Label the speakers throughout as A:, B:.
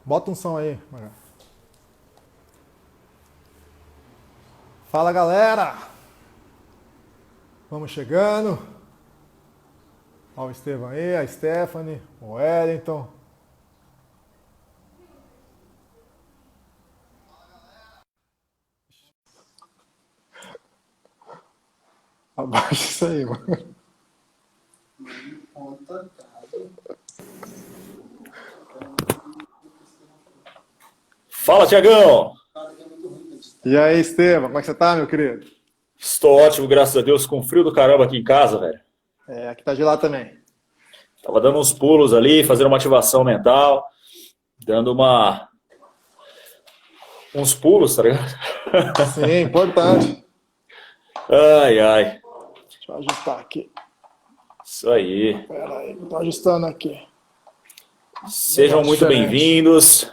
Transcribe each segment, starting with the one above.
A: Bota um som aí, Maga. Fala, galera! Vamos chegando. Olha o Estevão aí, a Stephanie, o Wellington. Abaixa isso aí, mano.
B: Fala, Tiagão!
A: E aí, Estevão, como é que você tá, meu querido?
B: Estou ótimo, graças a Deus, com frio do caramba aqui em casa, velho.
A: Aqui tá de lá também.
B: Tava dando uns pulos ali, fazendo uma ativação mental, dando uns pulos, tá ligado?
A: Sim, importante.
B: Ai, ai.
A: Deixa eu ajustar aqui.
B: Isso aí.
A: Pera aí, tô ajustando aqui.
B: Sejam muito bem-vindos.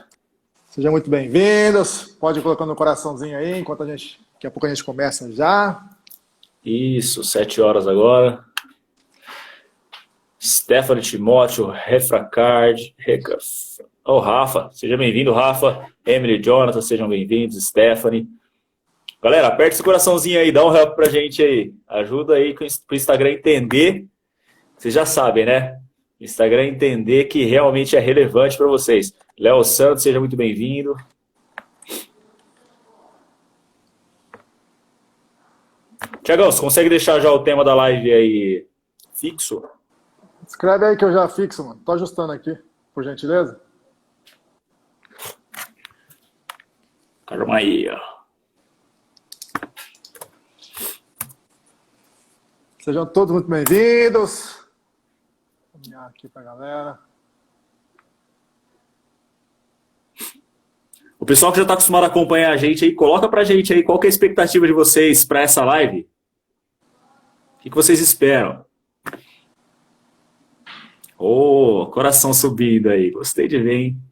A: Sejam muito bem-vindos. Pode ir colocando o coraçãozinho aí, enquanto daqui a pouco a gente começa já.
B: Isso, 7 horas agora. Stephanie Timóteo, Refracard, Oh, Rafa, seja bem-vindo, Rafa. Emily Jonathan, sejam bem-vindos, Stephanie. Galera, aperta esse coraçãozinho aí, dá um help pra gente aí. Ajuda aí pro Instagram entender. Vocês já sabem, né? O Instagram entender que realmente é relevante para vocês. Léo Santos, seja muito bem-vindo. Tiagão, você consegue deixar já o tema da live aí fixo?
A: Escreve aí que eu já fixo, mano. Tô ajustando aqui, por gentileza.
B: Calma aí, ó.
A: Sejam todos muito bem-vindos. Vou caminhar aqui pra galera.
B: O pessoal que já está acostumado a acompanhar a gente aí, coloca pra gente aí qual que é a expectativa de vocês para essa live. O que vocês esperam? Oh, coração subindo aí. Gostei de ver, hein?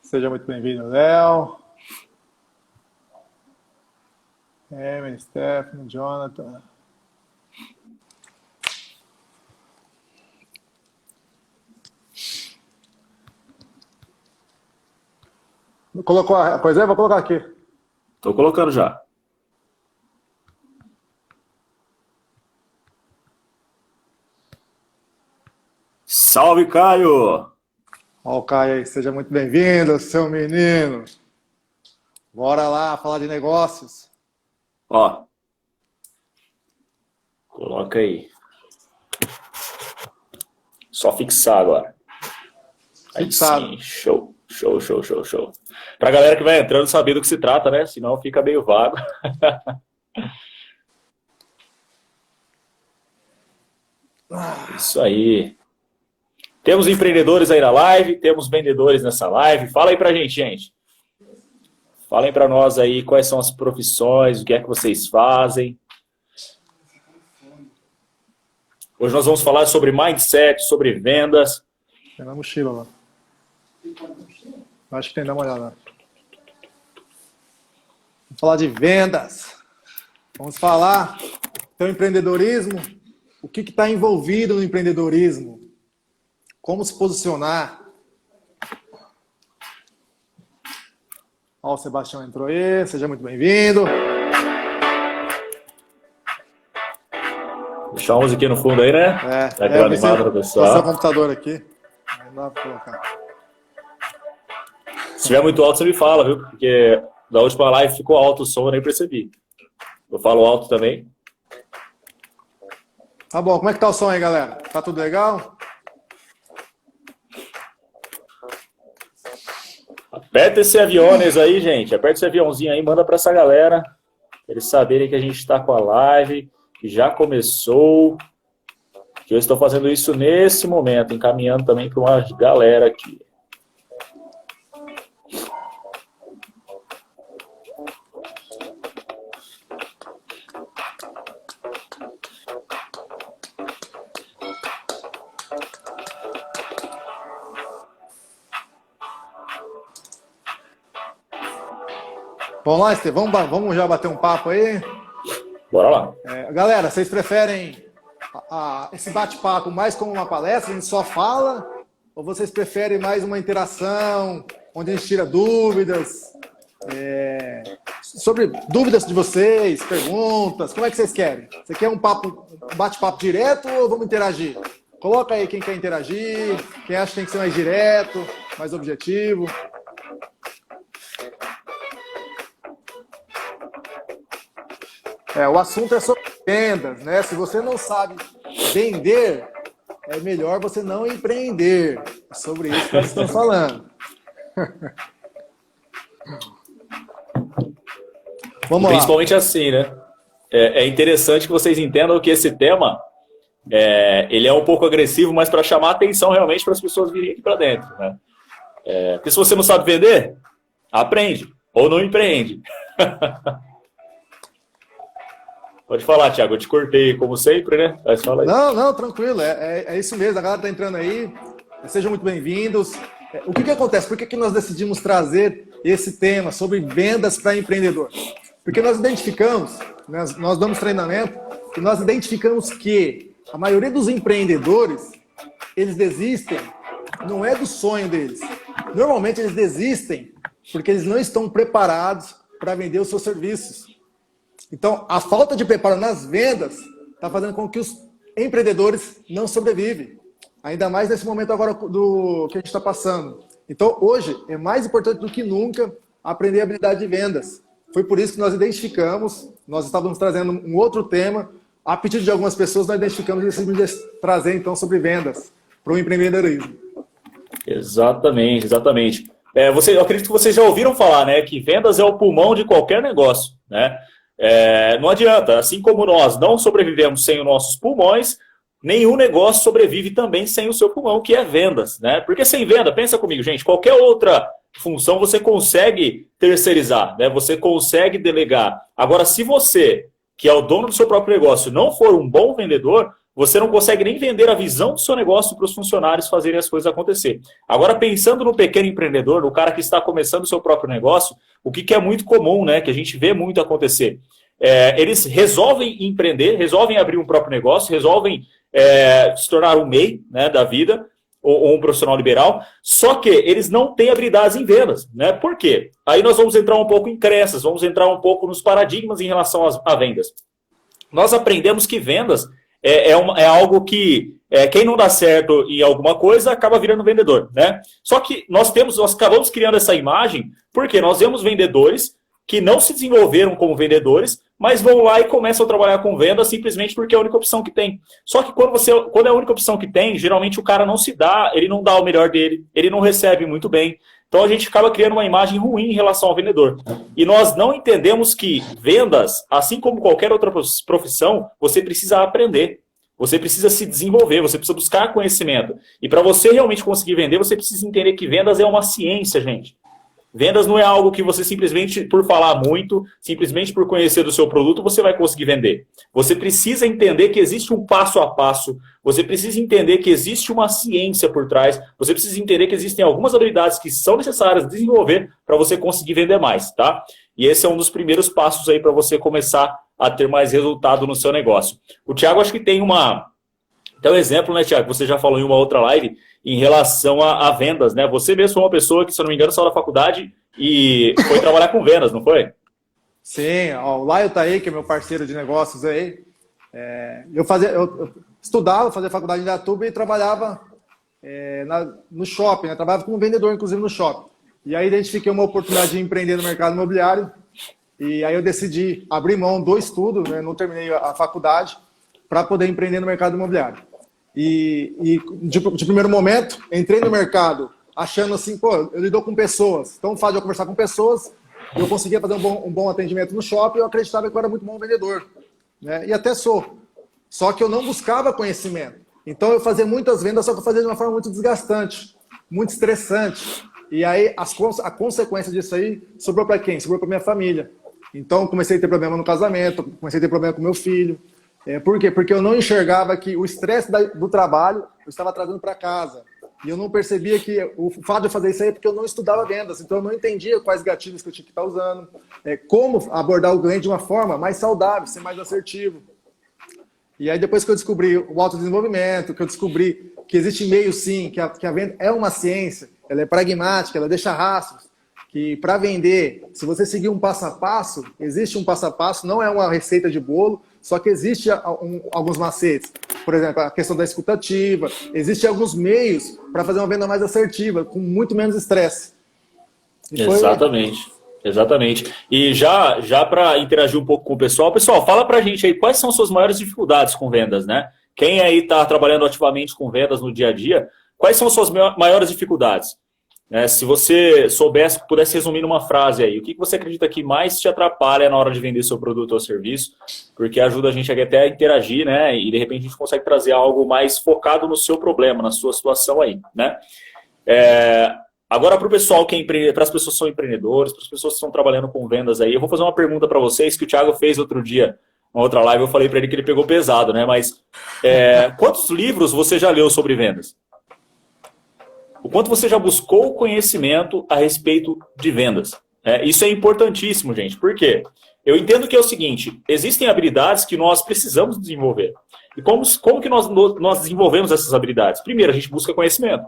A: Seja muito bem-vindo, Léo. Emily, Stephanie, Jonathan. Colocou a coisa aí? Vou colocar aqui.
B: Tô colocando já. Salve, Caio!
A: Ó o Caio aí, seja muito bem-vindo, seu menino. Bora lá falar de negócios.
B: Ó. Coloca aí. Só fixar agora. Aí
A: Fixado.
B: sim, show. Show, show, show, show. Pra galera que vai entrando saber do que se trata, né? Senão fica meio vago. Isso aí. Temos empreendedores aí na live, temos vendedores nessa live. Fala aí pra gente, gente. Falem pra nós aí quais são as profissões, o que é que vocês fazem. Hoje nós vamos falar sobre mindset, sobre vendas.
A: Tem na mochila lá. Acho que tem, dá uma olhada lá. Vamos falar de vendas. Vamos falar do empreendedorismo. O que está envolvido no empreendedorismo? Como se posicionar? Ó, o Sebastião entrou aí. Seja muito bem-vindo.
B: Deixar uma musiquinha no fundo aí, né? Dá aquela animada no pessoal.
A: Esse é o computador aqui. Não dá pra colocar.
B: Se estiver muito alto, você me fala, viu? Porque da última live ficou alto o som, eu nem percebi. Eu falo alto também.
A: Tá bom, como é que tá o som aí, galera? Tá tudo legal?
B: Aperta esse aviones aí, gente. Aperta esse aviãozinho aí, manda pra essa galera. Pra eles saberem que a gente tá com a live, que já começou. Que eu estou fazendo isso nesse momento, encaminhando também para uma galera aqui.
A: Vamos lá, Estevão, vamos já bater um papo aí?
B: Bora lá.
A: Galera, vocês preferem esse bate-papo mais como uma palestra, a gente só fala? Ou vocês preferem mais uma interação, onde a gente tira dúvidas? Sobre dúvidas de vocês, perguntas, como é que vocês querem? Você quer um bate-papo direto ou vamos interagir? Coloca aí quem quer interagir, quem acha que tem que ser mais direto, mais objetivo. O assunto é sobre vendas, né? Se você não sabe vender, é melhor você não empreender. É sobre isso que nós estamos falando. Vamos lá.
B: Principalmente assim, né? É interessante que vocês entendam que esse tema ele é um pouco agressivo, mas para chamar a atenção realmente para as pessoas virem aqui para dentro, né? Porque se você não sabe vender, aprende ou não empreende. Pode falar, Thiago, eu te cortei como sempre, né? Mas fala aí.
A: Não, tranquilo, é isso mesmo, a galera está entrando aí, sejam muito bem-vindos. O que acontece? Por que nós decidimos trazer esse tema sobre vendas para empreendedor? Porque nós identificamos, nós damos treinamento, e nós identificamos que a maioria dos empreendedores, eles desistem, não é do sonho deles. Normalmente eles desistem porque eles não estão preparados para vender os seus serviços. Então, a falta de preparo nas vendas está fazendo com que os empreendedores não sobrevivem. Ainda mais nesse momento agora do que a gente está passando. Então, hoje, é mais importante do que nunca aprender a habilidade de vendas. Foi por isso que nós identificamos, nós estávamos trazendo um outro tema. A pedido de algumas pessoas, nós identificamos e decidimos trazer, então, sobre vendas para o empreendedorismo.
B: Exatamente. Eu acredito que vocês já ouviram falar, né, que vendas é o pulmão de qualquer negócio, né? Não adianta, assim como nós não sobrevivemos sem os nossos pulmões, nenhum negócio sobrevive também sem o seu pulmão, que é vendas, né? Porque sem venda, pensa comigo, gente, qualquer outra função você consegue terceirizar, né? Você consegue delegar. Agora, se você, que é o dono do seu próprio negócio, não for um bom vendedor, você não consegue nem vender a visão do seu negócio para os funcionários fazerem as coisas acontecer. Agora, pensando no pequeno empreendedor, no cara que está começando o seu próprio negócio, o que é muito comum, né, que a gente vê muito acontecer? Eles resolvem empreender, resolvem abrir um próprio negócio, resolvem se tornar um MEI, né, da vida, ou um profissional liberal, só que eles não têm habilidades em vendas, né? Por quê? Aí nós vamos entrar um pouco em crenças, vamos entrar um pouco nos paradigmas em relação a vendas. Nós aprendemos que vendas é algo que quem não dá certo em alguma coisa acaba virando vendedor, né? Só que nós acabamos criando essa imagem porque nós vemos vendedores que não se desenvolveram como vendedores, mas vão lá e começam a trabalhar com vendas simplesmente porque é a única opção que tem. Só que quando é a única opção que tem, geralmente o cara não se dá, ele não dá o melhor dele, ele não recebe muito bem. Então a gente acaba criando uma imagem ruim em relação ao vendedor. E nós não entendemos que vendas, assim como qualquer outra profissão, você precisa aprender. Você precisa se desenvolver, você precisa buscar conhecimento. E para você realmente conseguir vender, você precisa entender que vendas é uma ciência, gente. Vendas não é algo que você simplesmente, por falar muito, simplesmente por conhecer do seu produto, você vai conseguir vender. Você precisa entender que existe um passo a passo, você precisa entender que existe uma ciência por trás, você precisa entender que existem algumas habilidades que são necessárias desenvolver para você conseguir vender mais, tá? E esse é um dos primeiros passos aí para você começar a ter mais resultado no seu negócio. O Thiago, acho que tem um exemplo, né, Thiago? Você já falou em uma outra live em relação a vendas, né? Você mesmo foi uma pessoa que, se eu não me engano, saiu da faculdade e foi trabalhar com vendas, não foi?
A: Sim, o Laio tá aí, que é meu parceiro de negócios aí. Eu estudava, fazia faculdade em Datuba e trabalhava no shopping, né? Trabalhava como vendedor, inclusive, no shopping. E aí identifiquei uma oportunidade de empreender no mercado imobiliário e aí eu decidi abrir mão do estudo, né? Não terminei a faculdade, para poder empreender no mercado imobiliário. E de primeiro momento, entrei no mercado achando assim, pô, eu lido com pessoas, então fácil de eu conversar com pessoas, eu conseguia fazer um bom atendimento no shopping, eu acreditava que eu era muito bom vendedor, né? E até sou. Só que eu não buscava conhecimento. Então eu fazia muitas vendas, só que eu fazia de uma forma muito desgastante, muito estressante. E aí a consequência disso aí sobrou para quem? Sobrou para minha família. Então comecei a ter problema no casamento, comecei a ter problema com meu filho. Por quê? Porque eu não enxergava que o estresse do trabalho eu estava trazendo para casa. E eu não percebia que o fato de eu fazer isso aí é porque eu não estudava vendas. Então eu não entendia quais gatilhos que eu tinha que estar usando, como abordar o cliente de uma forma mais saudável, ser mais assertivo. E aí depois que eu descobri o autodesenvolvimento, que eu descobri que existe meio sim, que a venda é uma ciência, ela é pragmática, ela deixa rastros, que para vender, se você seguir um passo a passo, existe um passo a passo, não é uma receita de bolo, só que existe alguns macetes. Por exemplo, a questão da escutativa, existem alguns meios para fazer uma venda mais assertiva, com muito menos estresse.
B: Exatamente. Exatamente. E já para interagir um pouco com o pessoal, fala pra gente aí quais são suas maiores dificuldades com vendas, né? Quem aí está trabalhando ativamente com vendas no dia a dia, quais são suas maiores dificuldades? Se você pudesse resumir numa frase aí, o que você acredita que mais te atrapalha na hora de vender seu produto ou serviço? Porque ajuda a gente até a interagir, né? E de repente a gente consegue trazer algo mais focado no seu problema, na sua situação aí, né? Agora, para o pessoal para as pessoas que são empreendedores, para as pessoas que estão trabalhando com vendas aí, eu vou fazer uma pergunta para vocês que o Thiago fez outro dia, uma outra live, eu falei para ele que ele pegou pesado, né? Mas quantos livros você já leu sobre vendas? O quanto você já buscou conhecimento a respeito de vendas? Isso é importantíssimo, gente. Por quê? Eu entendo que é o seguinte, existem habilidades que nós precisamos desenvolver. E como que nós desenvolvemos essas habilidades? Primeiro, a gente busca conhecimento.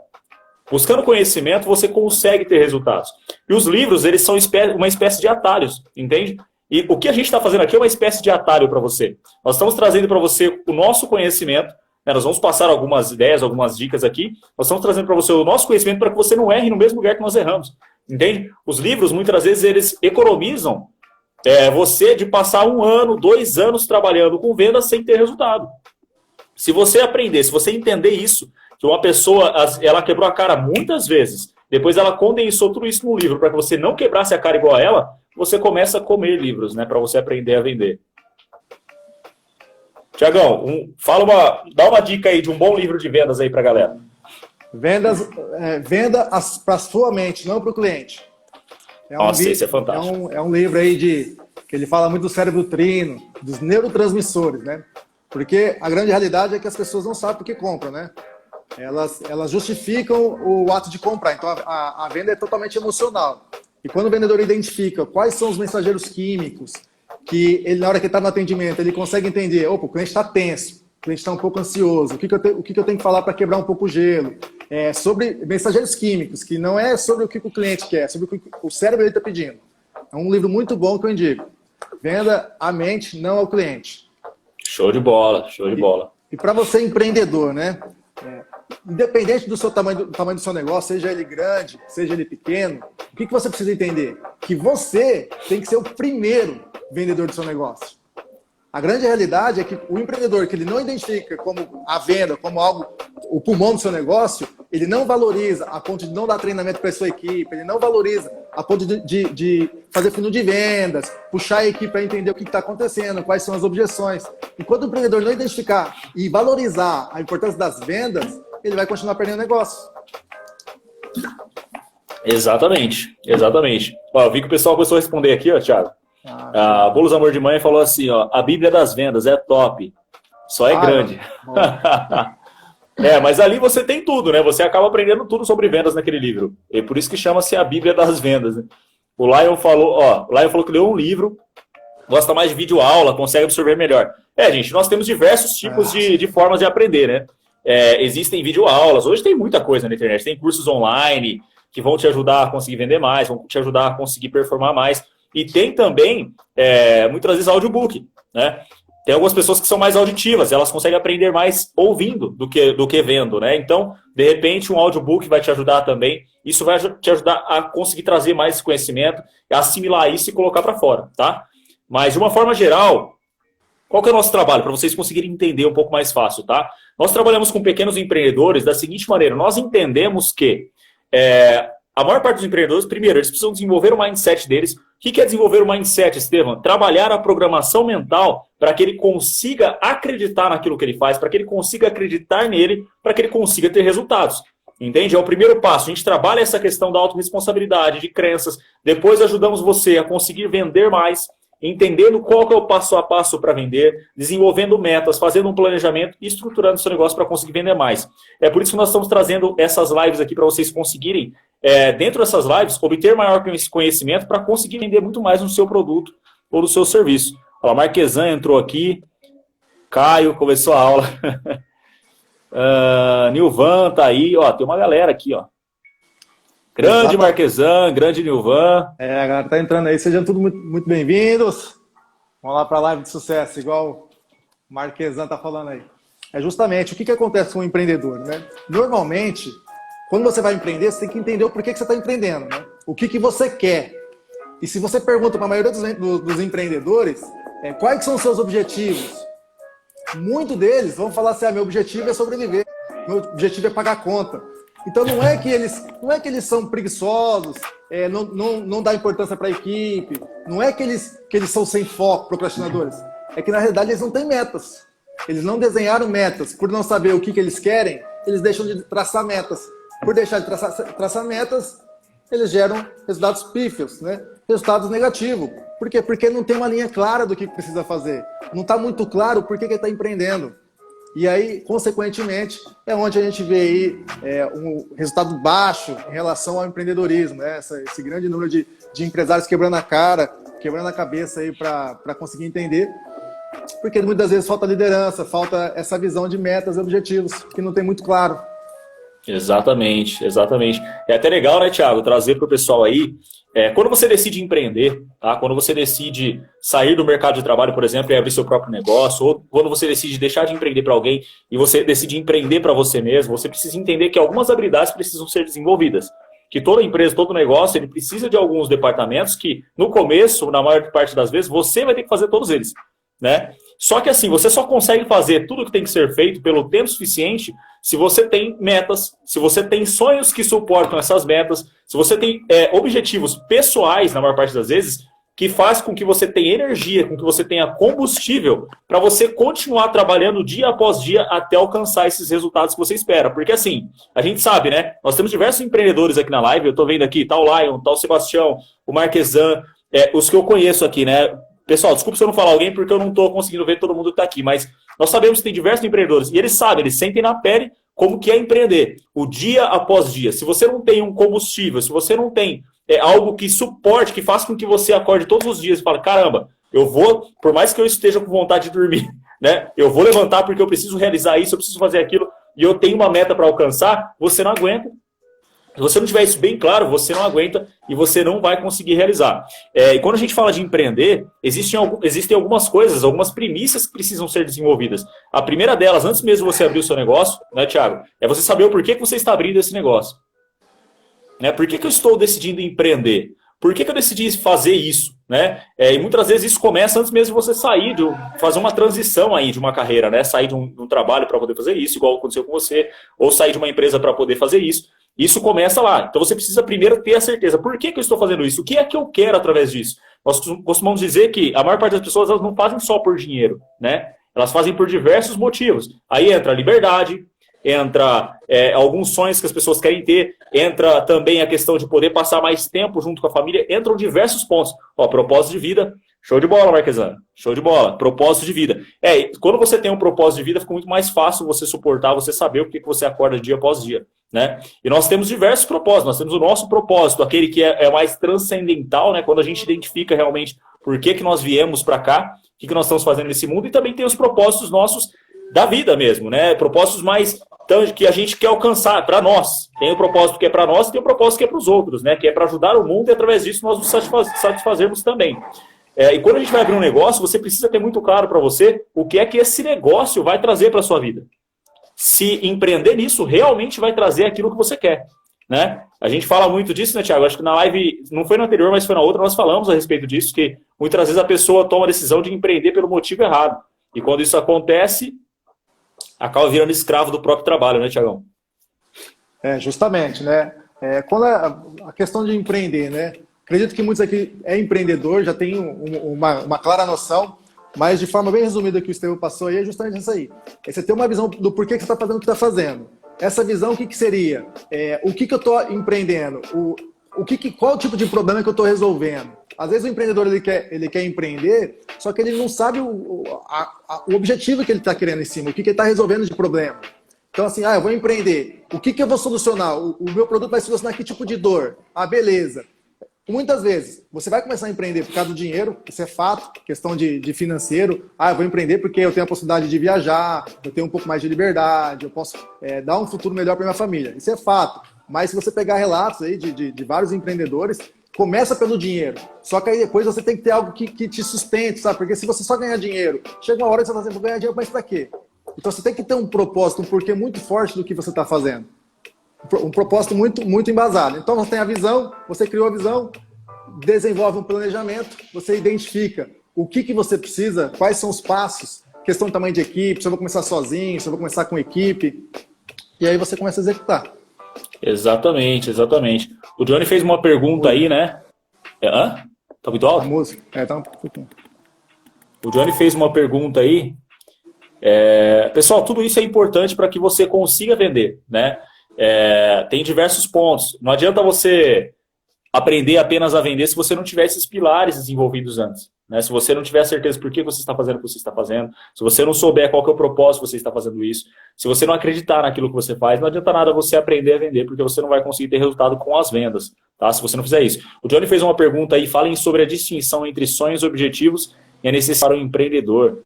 B: Buscando conhecimento, você consegue ter resultados. E os livros, eles são uma espécie de atalhos, entende? E o que a gente está fazendo aqui é uma espécie de atalho para você. Nós estamos trazendo para você o nosso conhecimento, né? Nós vamos passar algumas ideias, algumas dicas aqui. Nós estamos trazendo para você o nosso conhecimento para que você não erre no mesmo lugar que nós erramos, entende? Os livros, muitas vezes, eles economizam você de passar 1 ano, 2 anos trabalhando com vendas sem ter resultado. Se você aprender, se você entender isso, que uma pessoa, ela quebrou a cara muitas vezes, depois ela condensou tudo isso no livro para que você não quebrasse a cara igual a ela, você começa a comer livros, né, para você aprender a vender. Tiagão, dá uma dica aí de um bom livro de vendas aí para a galera.
A: Venda para a sua mente, não para o cliente.
B: Esse é fantástico.
A: É um livro aí que ele fala muito do cérebro trino, dos neurotransmissores, né? Porque a grande realidade é que as pessoas não sabem por que compram, né? Elas justificam o ato de comprar. Então, a venda é totalmente emocional. E quando o vendedor identifica quais são os mensageiros químicos, que ele, na hora que está no atendimento, ele consegue entender, o cliente está tenso, o cliente está um pouco ansioso, o que eu tenho que falar para quebrar um pouco o gelo. Sobre mensageiros químicos, que não é sobre o que o cliente quer, é sobre o que o cérebro está pedindo. É um livro muito bom que eu indico. Venda à mente, não ao cliente. Show de bola, show de bola. E para você empreendedor, né? Independente do seu tamanho do seu negócio, seja ele grande, seja ele pequeno, o que você precisa entender? Que você tem que ser o primeiro vendedor do seu negócio. A grande realidade é que o empreendedor que ele não identifica como a venda, como algo, o pulmão do seu negócio, ele não valoriza a ponto de não dar treinamento para a sua equipe, ele não valoriza a ponto de fazer funil de vendas, puxar a equipe para entender o que está acontecendo, quais são as objeções. Enquanto o empreendedor não identificar e valorizar a importância das vendas, ele vai continuar perdendo negócio.
B: Exatamente, exatamente. Ó, eu vi que o pessoal começou a responder aqui, ó, Thiago. Bolos Amor de Mãe falou assim, ó, a Bíblia das vendas é top, só é grande. Mas ali você tem tudo, né? Você acaba aprendendo tudo sobre vendas naquele livro. E por isso que chama-se a Bíblia das vendas, né? O Lion falou que leu um livro, gosta mais de vídeo aula, consegue absorver melhor. Gente, nós temos diversos tipos de formas de aprender, né? Existem vídeo aulas, hoje tem muita coisa na internet, tem cursos online que vão te ajudar a conseguir vender mais, vão te ajudar a conseguir performar mais. E tem também, muitas vezes, audiobook, né? Tem algumas pessoas que são mais auditivas, elas conseguem aprender mais ouvindo do que vendo, né? Então, de repente, um audiobook vai te ajudar também. Isso vai te ajudar a conseguir trazer mais esse conhecimento, assimilar isso e colocar para fora, tá? Mas, de uma forma geral, qual que é o nosso trabalho? Para vocês conseguirem entender um pouco mais fácil, tá? Nós trabalhamos com pequenos empreendedores da seguinte maneira. Nós entendemos que a maior parte dos empreendedores, primeiro, eles precisam desenvolver o mindset deles. O que é desenvolver o mindset, Estevam? Trabalhar a programação mental para que ele consiga acreditar naquilo que ele faz, para que ele consiga acreditar nele, para que ele consiga ter resultados. Entende? É o primeiro passo. A gente trabalha essa questão da autorresponsabilidade, de crenças. Depois ajudamos você a conseguir vender mais. entendendo qual que é o passo a passo para vender, desenvolvendo metas, fazendo um planejamento e estruturando seu negócio para conseguir vender mais. É por isso que nós estamos trazendo essas lives aqui para vocês conseguirem, dentro dessas lives, obter maior conhecimento para conseguir vender muito mais no seu produto ou no seu serviço. Ó, Marquesan entrou aqui, Caio começou a aula, Nilvan tá aí, ó, tem uma galera aqui, ó. Grande Marquesan, grande Nilvan.
A: A galera tá entrando aí, sejam todos muito, muito bem-vindos. Vamos lá para a live de sucesso, igual o Marquesan tá falando aí. É justamente o que acontece com o empreendedor, né? Normalmente, quando você vai empreender, você tem que entender o porquê que você está empreendendo, né? O que você quer. E se você pergunta para a maioria dos empreendedores, quais são os seus objetivos? Muitos deles vão falar assim, meu objetivo é sobreviver, meu objetivo é pagar a conta. Então não é que eles são preguiçosos, não dá importância para a equipe, não é que eles são sem foco, procrastinadores. É que na realidade eles não têm metas. Eles não desenharam metas. Por não saber o que eles querem, eles deixam de traçar metas. Por deixar de traçar metas, eles geram resultados pífios, né? Resultados negativos. Por quê? Porque não tem uma linha clara do que precisa fazer. Não está muito claro por que ele está empreendendo. E aí, consequentemente, é onde a gente vê aí um resultado baixo em relação ao empreendedorismo, né? Esse grande número de empresários quebrando a cara, quebrando a cabeça aí para conseguir entender. Porque muitas vezes falta liderança, falta essa visão de metas e objetivos, que não tem muito claro.
B: Exatamente, exatamente. É até legal, né, Thiago, trazer para o pessoal aí, quando você decide empreender, tá? Quando você decide sair do mercado de trabalho, por exemplo, e abrir seu próprio negócio, ou quando você decide deixar de empreender para alguém e você decide empreender para você mesmo, você precisa entender que algumas habilidades precisam ser desenvolvidas. Que toda empresa, todo negócio, ele precisa de alguns departamentos que, no começo, na maior parte das vezes, você vai ter que fazer todos eles, né? Só que assim, você só consegue fazer tudo que tem que ser feito pelo tempo suficiente se você tem metas, se você tem sonhos que suportam essas metas, se você tem objetivos pessoais, na maior parte das vezes, que faz com que você tenha energia, com que você tenha combustível para você continuar trabalhando dia após dia até alcançar esses resultados que você espera. Porque assim, a gente sabe, né? Nós temos diversos empreendedores aqui na live, eu estou vendo aqui, tá o Lion, tá o Sebastião, o Marquesan, os que eu conheço aqui, né? Pessoal, desculpa se eu não falar alguém, porque eu não estou conseguindo ver todo mundo que está aqui, mas nós sabemos que tem diversos empreendedores, e eles sabem, eles sentem na pele como que é empreender, o dia após dia. Se você não tem um combustível, se você não tem algo que suporte, que faça com que você acorde todos os dias e fale, caramba, eu vou, por mais que eu esteja com vontade de dormir, né, eu vou levantar porque eu preciso realizar isso, eu preciso fazer aquilo, e eu tenho uma meta para alcançar, você não aguenta. Se você não tiver isso bem claro, você não aguenta e você não vai conseguir realizar. E quando a gente fala de empreender, existem algumas coisas, algumas premissas que precisam ser desenvolvidas. A primeira delas, antes mesmo de você abrir o seu negócio, né, Thiago, é você saber o porquê que você está abrindo esse negócio. Né? Por que eu estou decidindo empreender? Por que eu decidi fazer isso? Né? E muitas vezes isso começa antes mesmo de você sair, fazer uma transição aí de uma carreira, né? Sair de um trabalho para poder fazer isso, igual aconteceu com você, ou sair de uma empresa para poder fazer isso. Isso começa lá. Então você precisa primeiro ter a certeza. Por que eu estou fazendo isso? O que é que eu quero através disso? Nós costumamos dizer que a maior parte das pessoas elas não fazem só por dinheiro, né? Elas fazem por diversos motivos. Aí entra a liberdade, entra alguns sonhos que as pessoas querem ter, entra também a questão de poder passar mais tempo junto com a família, entram diversos pontos. Ó, propósito de vida. Show de bola, Marquesan. Show de bola. Propósito de vida. Quando você tem um propósito de vida, fica muito mais fácil você suportar, você saber o que você acorda dia após dia. Né? E nós temos diversos propósitos. Nós temos o nosso propósito, aquele que é mais transcendental, né? Quando a gente identifica realmente por que nós viemos para cá, o que nós estamos fazendo nesse mundo, e também tem os propósitos nossos da vida mesmo, né? Propósitos mais que a gente quer alcançar para nós. Tem o propósito que é para nós e tem o propósito que é para os outros, né? Que é para ajudar o mundo e através disso nós nos satisfazermos também. E quando a gente vai abrir um negócio, você precisa ter muito claro para você o que é que esse negócio vai trazer para a sua vida. Se empreender nisso, realmente vai trazer aquilo que você quer. Né? A gente fala muito disso, né, Thiago? Acho que na live, não foi na anterior, mas foi na outra, nós falamos a respeito disso, que muitas vezes a pessoa toma a decisão de empreender pelo motivo errado. E quando isso acontece, acaba virando escravo do próprio trabalho, né, Thiagão?
A: Justamente, né? Quando a questão de empreender, né? Acredito que muitos aqui empreendedor, já tem uma clara noção, mas de forma bem resumida que o Estevão passou aí, é justamente isso aí. Você ter uma visão do porquê que você está fazendo o que está fazendo. Essa visão, o que seria? O que eu estou empreendendo? Qual o tipo de problema que eu estou resolvendo? Às vezes o empreendedor ele quer empreender, só que ele não sabe o objetivo que ele está querendo em cima, o que ele está resolvendo de problema. Então, assim, eu vou empreender. O que eu vou solucionar? O meu produto vai solucionar que tipo de dor? Beleza. Muitas vezes, você vai começar a empreender por causa do dinheiro, isso é fato, questão de financeiro. Eu vou empreender porque eu tenho a possibilidade de viajar, eu tenho um pouco mais de liberdade, eu posso dar um futuro melhor para minha família. Isso é fato. Mas se você pegar relatos aí de vários empreendedores, começa pelo dinheiro. Só que aí depois você tem que ter algo que te sustente, sabe? Porque se você só ganhar dinheiro, chega uma hora que você fala assim, vou ganhar dinheiro, mas para quê? Então você tem que ter um propósito, um porquê muito forte do que você está fazendo. Um propósito muito, muito embasado. Então você tem a visão, você criou a visão, desenvolve um planejamento, você identifica o que você precisa, quais são os passos, questão de tamanho de equipe, se eu vou começar sozinho, se eu vou começar com equipe, e aí você começa a executar.
B: Exatamente, exatamente. O Johnny fez uma pergunta aí, né? Tá muito alto?
A: A música. Tá um pouquinho.
B: O Johnny fez uma pergunta aí. Pessoal, tudo isso é importante para que você consiga vender, né? Tem diversos pontos. Não adianta você aprender apenas a vender se você não tiver esses pilares desenvolvidos antes, né? Se você não tiver certeza por que você está fazendo o que você está fazendo, se você não souber qual que é o propósito que você está fazendo isso, se você não acreditar naquilo que você faz, não adianta nada você aprender a vender, porque você não vai conseguir ter resultado com as vendas, tá? Se você não fizer isso. O Johnny fez uma pergunta aí, falem sobre a distinção entre sonhos e objetivos e é necessário um empreendedor.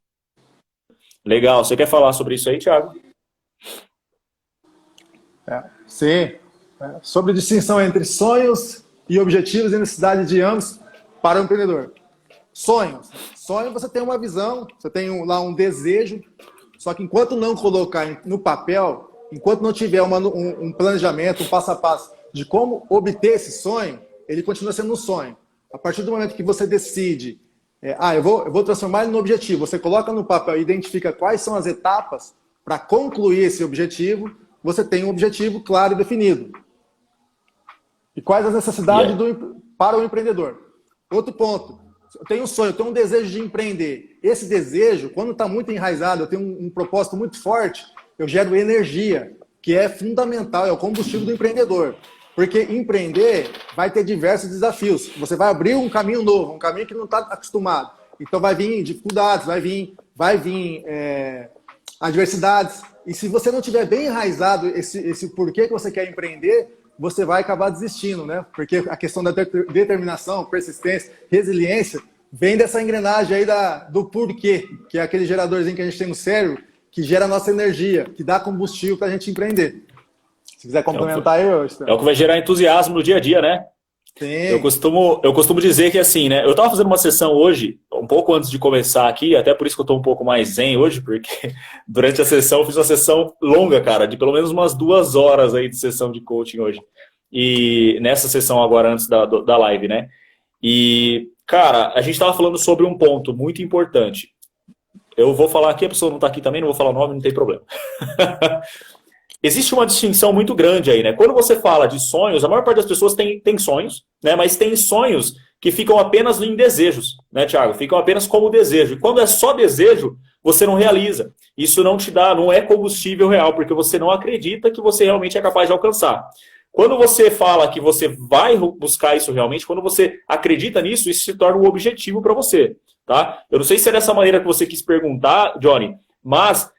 B: Legal, você quer falar sobre isso aí, Thiago?
A: Sim. Sobre a distinção entre sonhos e objetivos e necessidade de ambos para o empreendedor. Sonhos. Sonho, você tem uma visão, você tem lá um desejo, só que enquanto não colocar no papel, enquanto não tiver um planejamento, um passo a passo de como obter esse sonho, ele continua sendo um sonho. A partir do momento que você decide, eu vou transformar ele no objetivo, você coloca no papel e identifica quais são as etapas para concluir esse objetivo, você tem um objetivo claro e definido. E quais as necessidades para o empreendedor? Outro ponto. Eu tenho um sonho, eu tenho um desejo de empreender. Esse desejo, quando está muito enraizado, eu tenho um propósito muito forte, eu gero energia, que é fundamental, é o combustível do empreendedor. Porque empreender vai ter diversos desafios. Você vai abrir um caminho novo, um caminho que não está acostumado. Então vai vir dificuldades, vai vir adversidades. E se você não tiver bem enraizado esse porquê que você quer empreender, você vai acabar desistindo, né? Porque a questão da determinação, persistência, resiliência, vem dessa engrenagem aí do porquê, que é aquele geradorzinho que a gente tem no cérebro, que gera a nossa energia, que dá combustível para a gente empreender. Se quiser complementar aí, Estevão.
B: É o que vai gerar entusiasmo no dia a dia, né?
A: Sim.
B: Eu costumo dizer que assim, né? Eu estava fazendo uma sessão hoje, um pouco antes de começar aqui, até por isso que eu estou um pouco mais zen hoje, porque durante a sessão eu fiz uma sessão longa, cara, de pelo menos umas 2 horas aí de sessão de coaching hoje. E nessa sessão agora, antes da live, né? E, cara, a gente estava falando sobre um ponto muito importante. Eu vou falar aqui, a pessoa não está aqui também, não vou falar o nome, não tem problema. Existe uma distinção muito grande aí, né? Quando você fala de sonhos, a maior parte das pessoas tem sonhos, né? Mas tem sonhos que ficam apenas em desejos, né, Thiago? Ficam apenas como desejo. E quando é só desejo, você não realiza. Isso não te dá, não é combustível real, porque você não acredita que você realmente é capaz de alcançar. Quando você fala que você vai buscar isso realmente, quando você acredita nisso, isso se torna um objetivo para você, tá? Eu não sei se é dessa maneira que você quis perguntar, Johnny, mas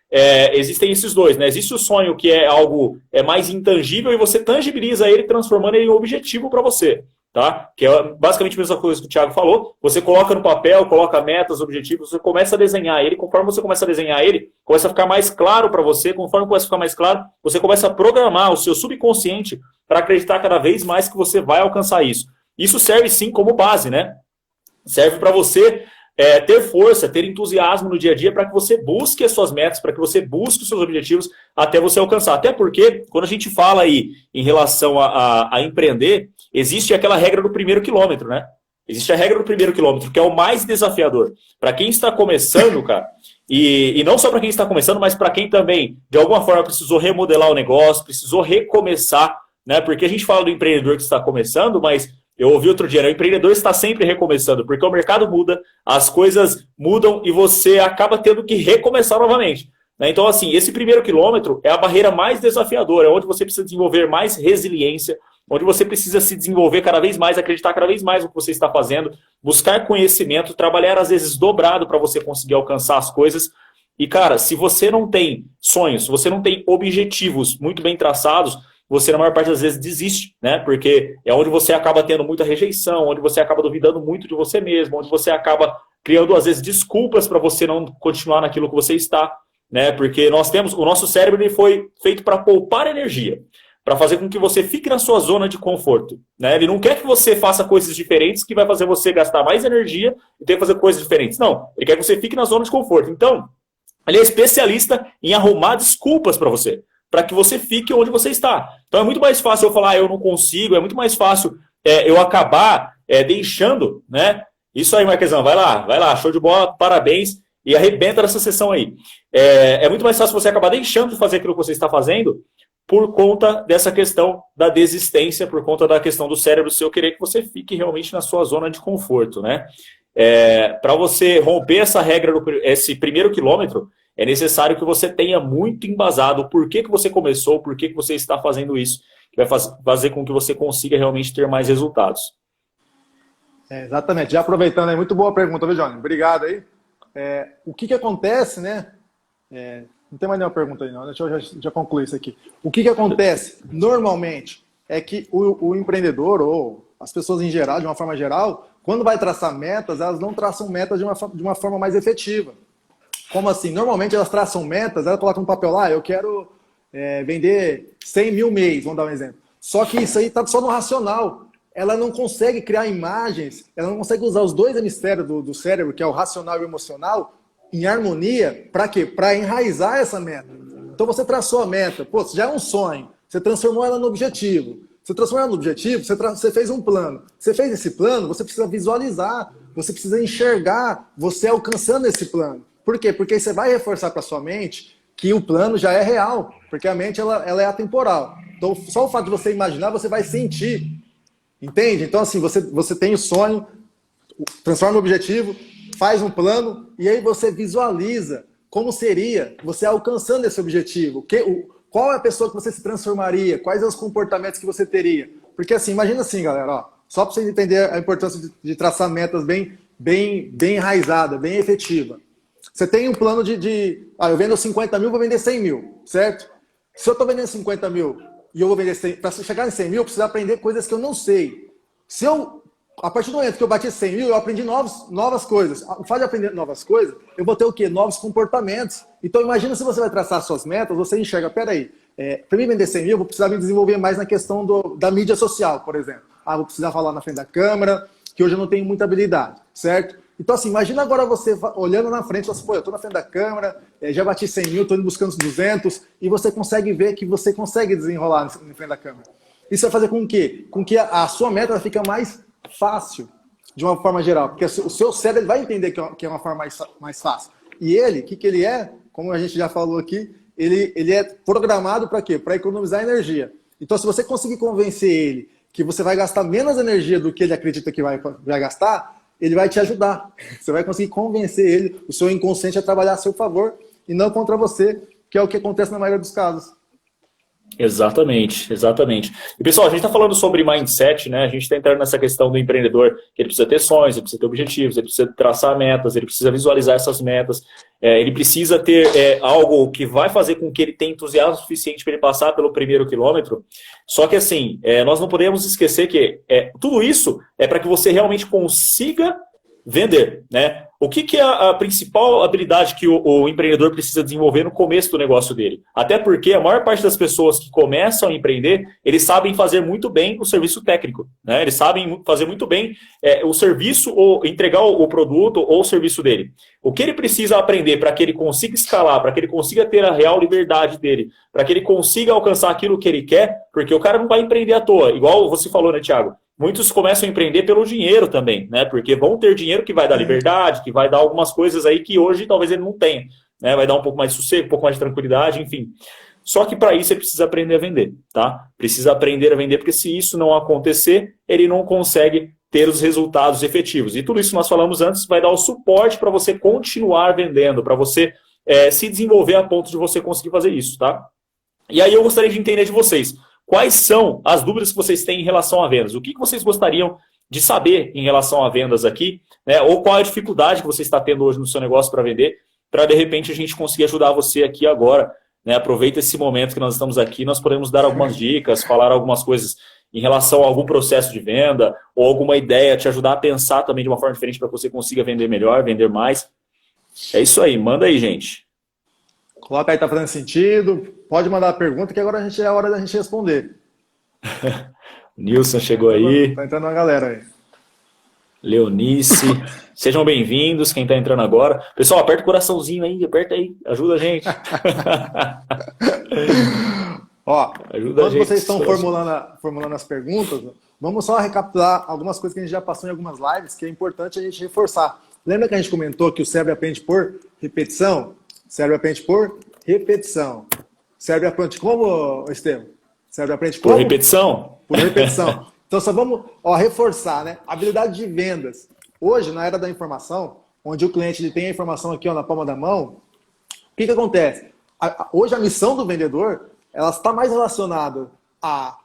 B: existem esses dois, né? Existe o sonho que é algo mais intangível e você tangibiliza ele, transformando ele em um objetivo para você, tá? Que é basicamente a mesma coisa que o Thiago falou. Você coloca no papel, coloca metas, objetivos, você começa a desenhar ele. Conforme você começa a desenhar ele, começa a ficar mais claro para você. Conforme começa a ficar mais claro, você começa a programar o seu subconsciente para acreditar cada vez mais que você vai alcançar isso. Isso serve sim como base, né? Serve para você ter força, ter entusiasmo no dia a dia para que você busque as suas metas, para que você busque os seus objetivos até você alcançar. Até porque, quando a gente fala aí em relação a empreender, existe aquela regra do primeiro quilômetro, né? Existe a regra do primeiro quilômetro, que é o mais desafiador. Para quem está começando, cara, e não só para quem está começando, mas para quem também, de alguma forma, precisou remodelar o negócio, precisou recomeçar, né? Porque a gente fala do empreendedor que está começando, mas eu ouvi outro dia, né? O empreendedor está sempre recomeçando, porque o mercado muda, as coisas mudam e você acaba tendo que recomeçar novamente, né? Então, assim, esse primeiro quilômetro é a barreira mais desafiadora, é onde você precisa desenvolver mais resiliência, onde você precisa se desenvolver cada vez mais, acreditar cada vez mais no que você está fazendo, buscar conhecimento, trabalhar às vezes dobrado para você conseguir alcançar as coisas. E, cara, se você não tem sonhos, se você não tem objetivos muito bem traçados, você, na maior parte das vezes, desiste, né? Porque é onde você acaba tendo muita rejeição, onde você acaba duvidando muito de você mesmo, onde você acaba criando, às vezes, desculpas para você não continuar naquilo que você está, né? Porque o nosso cérebro ele foi feito para poupar energia, para fazer com que você fique na sua zona de conforto, né? Ele não quer que você faça coisas diferentes que vai fazer você gastar mais energia e ter que fazer coisas diferentes. Não, ele quer que você fique na zona de conforto. Então, ele é especialista em arrumar desculpas para você, para que você fique onde você está. Então é muito mais fácil eu falar, eu não consigo, é muito mais fácil eu acabar deixando, né? Isso aí, Marquezão, vai lá, show de bola, parabéns, e arrebenta nessa sessão aí. É muito mais fácil você acabar deixando de fazer aquilo que você está fazendo por conta dessa questão da desistência, por conta da questão do cérebro seu querer que você fique realmente na sua zona de conforto, né? Para você romper essa regra, esse primeiro quilômetro, é necessário que você tenha muito embasado o porquê que você começou, o porquê que você está fazendo isso, que vai fazer com que você consiga realmente ter mais resultados.
A: Exatamente. Já aproveitando aí, muito boa pergunta, viu, Johnny? Obrigado aí. O que acontece, né? Não tem mais nenhuma pergunta aí, não. Deixa eu já concluir isso aqui. O que acontece, normalmente, é que o empreendedor, ou as pessoas em geral, de uma forma geral, quando vai traçar metas, elas não traçam metas de uma forma mais efetiva. Como assim? Normalmente elas traçam metas, elas colocam no papel lá, eu quero vender 100 mil mês, vamos dar um exemplo. Só que isso aí está só no racional. Ela não consegue criar imagens, ela não consegue usar os dois hemisférios do cérebro, que é o racional e o emocional, em harmonia, para quê? Para enraizar essa meta. Então você traçou a meta, pô, já é um sonho, você transformou ela no objetivo. Você transformou ela no objetivo, você fez um plano. Você fez esse plano, você precisa visualizar, você precisa enxergar você alcançando esse plano. Por quê? Porque você vai reforçar para sua mente que o plano já é real, porque a mente ela é atemporal. Então, só o fato de você imaginar, você vai sentir. Entende? Então, assim, você tem o sonho, transforma no objetivo, faz um plano, e aí você visualiza como seria você alcançando esse objetivo. Qual é a pessoa que você se transformaria? Quais são os comportamentos que você teria? Porque, assim, imagina assim, galera, ó, só para vocês entenderem a importância de traçar metas bem enraizada, bem efetiva. Você tem um plano eu vendo 50 mil, vou vender 100 mil, certo? Se eu estou vendendo 50 mil e eu vou vender 100, para chegar em 100 mil, eu preciso aprender coisas que eu não sei. A partir do momento que eu bati 100 mil, eu aprendi novas coisas. O fato de aprender novas coisas, eu vou ter o quê? Novos comportamentos. Então, imagina se você vai traçar suas metas, você enxerga, peraí, para mim vender 100 mil, eu vou precisar me desenvolver mais na questão da mídia social, por exemplo. Vou precisar falar na frente da câmera, que hoje eu não tenho muita habilidade, certo? Então, assim, imagina agora você olhando na frente, você, pô, eu estou na frente da câmera, já bati 100 mil, estou indo buscando os 200, e você consegue ver que você consegue desenrolar na frente da câmera. Isso vai fazer com que a sua meta fique mais fácil, de uma forma geral, porque o seu cérebro vai entender que é uma forma mais fácil. E ele, o que ele é, como a gente já falou aqui, ele é programado para quê? Para economizar energia. Então, se você conseguir convencer ele que você vai gastar menos energia do que ele acredita que vai gastar, ele vai te ajudar. Você vai conseguir convencer ele, o seu inconsciente, a trabalhar a seu favor e não contra você, que é o que acontece na maioria dos casos.
B: Exatamente, exatamente. E pessoal, a gente está falando sobre mindset, né? A gente está entrando nessa questão do empreendedor, que ele precisa ter sonhos, ele precisa ter objetivos, ele precisa traçar metas, ele precisa visualizar essas metas, ele precisa ter algo que vai fazer com que ele tenha entusiasmo suficiente para ele passar pelo primeiro quilômetro. Só que assim, nós não podemos esquecer que tudo isso é para que você realmente consiga vender, né? O que é a principal habilidade que o empreendedor precisa desenvolver no começo do negócio dele? Até porque a maior parte das pessoas que começam a empreender, eles sabem fazer muito bem o serviço técnico, né? Eles sabem fazer muito bem o serviço, ou entregar o produto ou o serviço dele. O que ele precisa aprender para que ele consiga escalar, para que ele consiga ter a real liberdade dele, para que ele consiga alcançar aquilo que ele quer, porque o cara não vai empreender à toa, igual você falou, né, Thiago? Muitos começam a empreender pelo dinheiro também, né? Porque vão ter dinheiro que vai dar liberdade, que vai dar algumas coisas aí que hoje talvez ele não tenha, né? Vai dar um pouco mais de sossego, um pouco mais de tranquilidade, enfim. Só que para isso ele precisa aprender a vender, tá? Precisa aprender a vender, porque se isso não acontecer, ele não consegue ter os resultados efetivos. E tudo isso que nós falamos antes vai dar o suporte para você continuar vendendo, para você se desenvolver a ponto de você conseguir fazer isso, tá? E aí eu gostaria de entender de vocês. quais são as dúvidas que vocês têm em relação a vendas. O que vocês gostariam de saber em relação a vendas aqui, né? Ou qual é a dificuldade que você está tendo hoje no seu negócio para vender, para de repente a gente conseguir ajudar você aqui agora, né? Aproveita esse momento que nós estamos aqui, nós podemos dar algumas dicas, falar algumas coisas em relação a algum processo de venda ou alguma ideia, te ajudar a pensar também de uma forma diferente para que você consiga vender melhor, vender mais. É isso aí, manda aí, gente.
A: Coloca aí, tá fazendo sentido. Pode mandar a pergunta que agora é a hora da gente responder.
B: Nilson chegou aí.
A: Tá entrando uma galera aí.
B: Leonice. Sejam bem-vindos, quem está entrando agora. Pessoal, aperta o coraçãozinho aí, aperta aí, ajuda a gente.
A: Ó,
B: ajuda
A: quando
B: a gente,
A: vocês estão formulando as perguntas, vamos só recapitular algumas coisas que a gente já passou em algumas lives, que é importante a gente reforçar. Lembra que a gente comentou que o cérebro aprende por repetição? O cérebro aprende por repetição. O cérebro aprende como, Estevam? O cérebro aprende como?
B: Por repetição?
A: Por repetição. Então só vamos reforçar, né? Habilidade de vendas. Hoje, na era da informação, onde o cliente ele tem a informação aqui na palma da mão, o que acontece? Hoje a missão do vendedor ela está mais relacionada a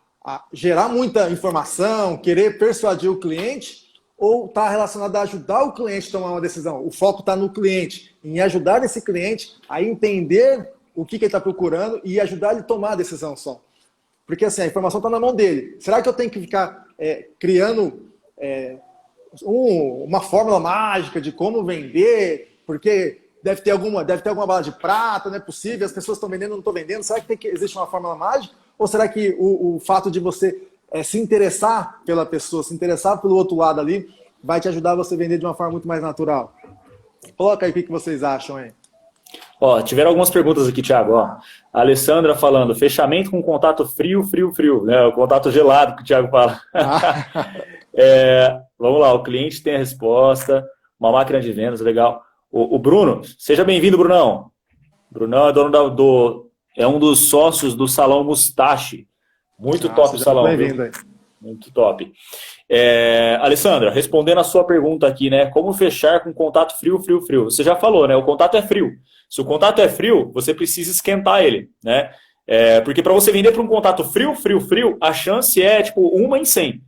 A: gerar muita informação, querer persuadir o cliente, ou está relacionada a ajudar o cliente a tomar uma decisão? O foco está no cliente, em ajudar esse cliente a entender o que ele está procurando e ajudar ele a tomar a decisão só. Porque assim, a informação está na mão dele. Será que eu tenho que ficar criando uma fórmula mágica de como vender? Porque deve ter alguma bala de prata, não é possível, as pessoas estão vendendo, não estão vendendo. Será que existe uma fórmula mágica? Ou será que o fato de você se interessar pela pessoa, se interessar pelo outro lado ali, vai te ajudar a você vender de uma forma muito mais natural? Coloca aí o que vocês acham aí.
B: Ó, tiveram algumas perguntas aqui, Thiago. Ó, a Alessandra falando, fechamento com contato frio, né? O contato gelado que o Thiago fala. Vamos lá, o cliente tem a resposta, uma máquina de vendas, legal. O Bruno, seja bem-vindo, Brunão. Brunão é dono é um dos sócios do Salão Mustache. Muito top o salão. Bem-vindo aí. Muito top. Alessandra, respondendo a sua pergunta aqui, né? Como fechar com contato frio? Você já falou, né? O contato é frio. Se o contato é frio, você precisa esquentar ele, né? Porque para você vender para um contato frio, a chance é tipo 1 em 100.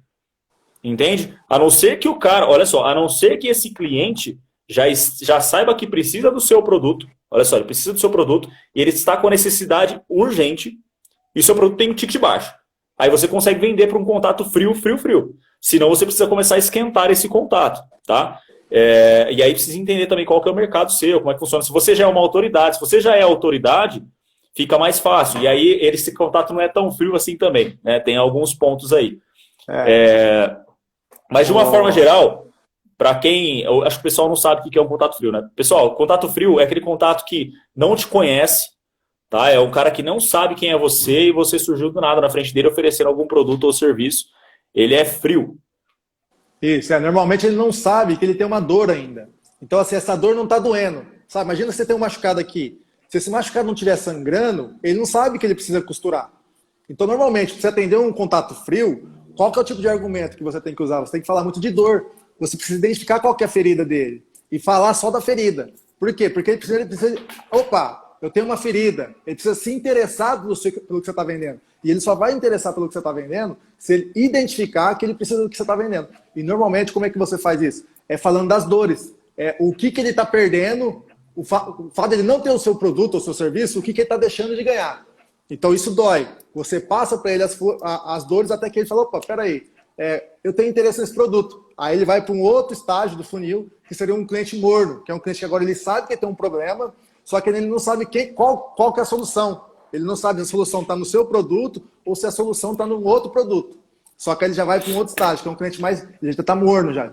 B: Entende? A não ser que o cara, olha só, a não ser que esse cliente já saiba que precisa do seu produto. Olha só, ele precisa do seu produto e ele está com a necessidade urgente e o seu produto tem um ticket baixo. Aí você consegue vender para um contato frio. Senão você precisa começar a esquentar esse contato, tá? E aí precisa entender também qual que é o mercado seu, como é que funciona. Se você já é uma autoridade, se você já é autoridade, fica mais fácil. E aí esse contato não é tão frio assim também, né? Tem alguns pontos aí. Mas de uma forma geral, para quem... Eu acho que o pessoal não sabe o que é um contato frio, né? Pessoal, contato frio é aquele contato que não te conhece, tá? É um cara que não sabe quem é você e você surgiu do nada na frente dele oferecendo algum produto ou serviço. Ele é frio.
A: Isso, normalmente ele não sabe que ele tem uma dor ainda. Então, assim, essa dor não está doendo. Sabe? Imagina você ter um machucado aqui. Se esse machucado não estiver sangrando, ele não sabe que ele precisa costurar. Então, normalmente, para você atender um contato frio, qual que é o tipo de argumento que você tem que usar? Você tem que falar muito de dor. Você precisa identificar qual que é a ferida dele. E falar só da ferida. Por quê? Porque ele precisa... Opa, eu tenho uma ferida. Ele precisa se interessar pelo que você está vendendo. E ele só vai interessar pelo que você está vendendo se ele identificar que ele precisa do que você está vendendo. E normalmente, como é que você faz isso? É falando das dores. O que ele está perdendo, o fato dele não ter o seu produto ou o seu serviço, o que ele está deixando de ganhar. Então isso dói. Você passa para ele as dores até que ele fala, opa, peraí, eu tenho interesse nesse produto. Aí ele vai para um outro estágio do funil, que seria um cliente morno, que é um cliente que agora ele sabe que tem um problema, só que ele não sabe qual que é a solução. Ele não sabe se a solução está no seu produto ou se a solução está num outro produto. Só que ele já vai para um outro estágio, que é um cliente mais... Ele já está morno já.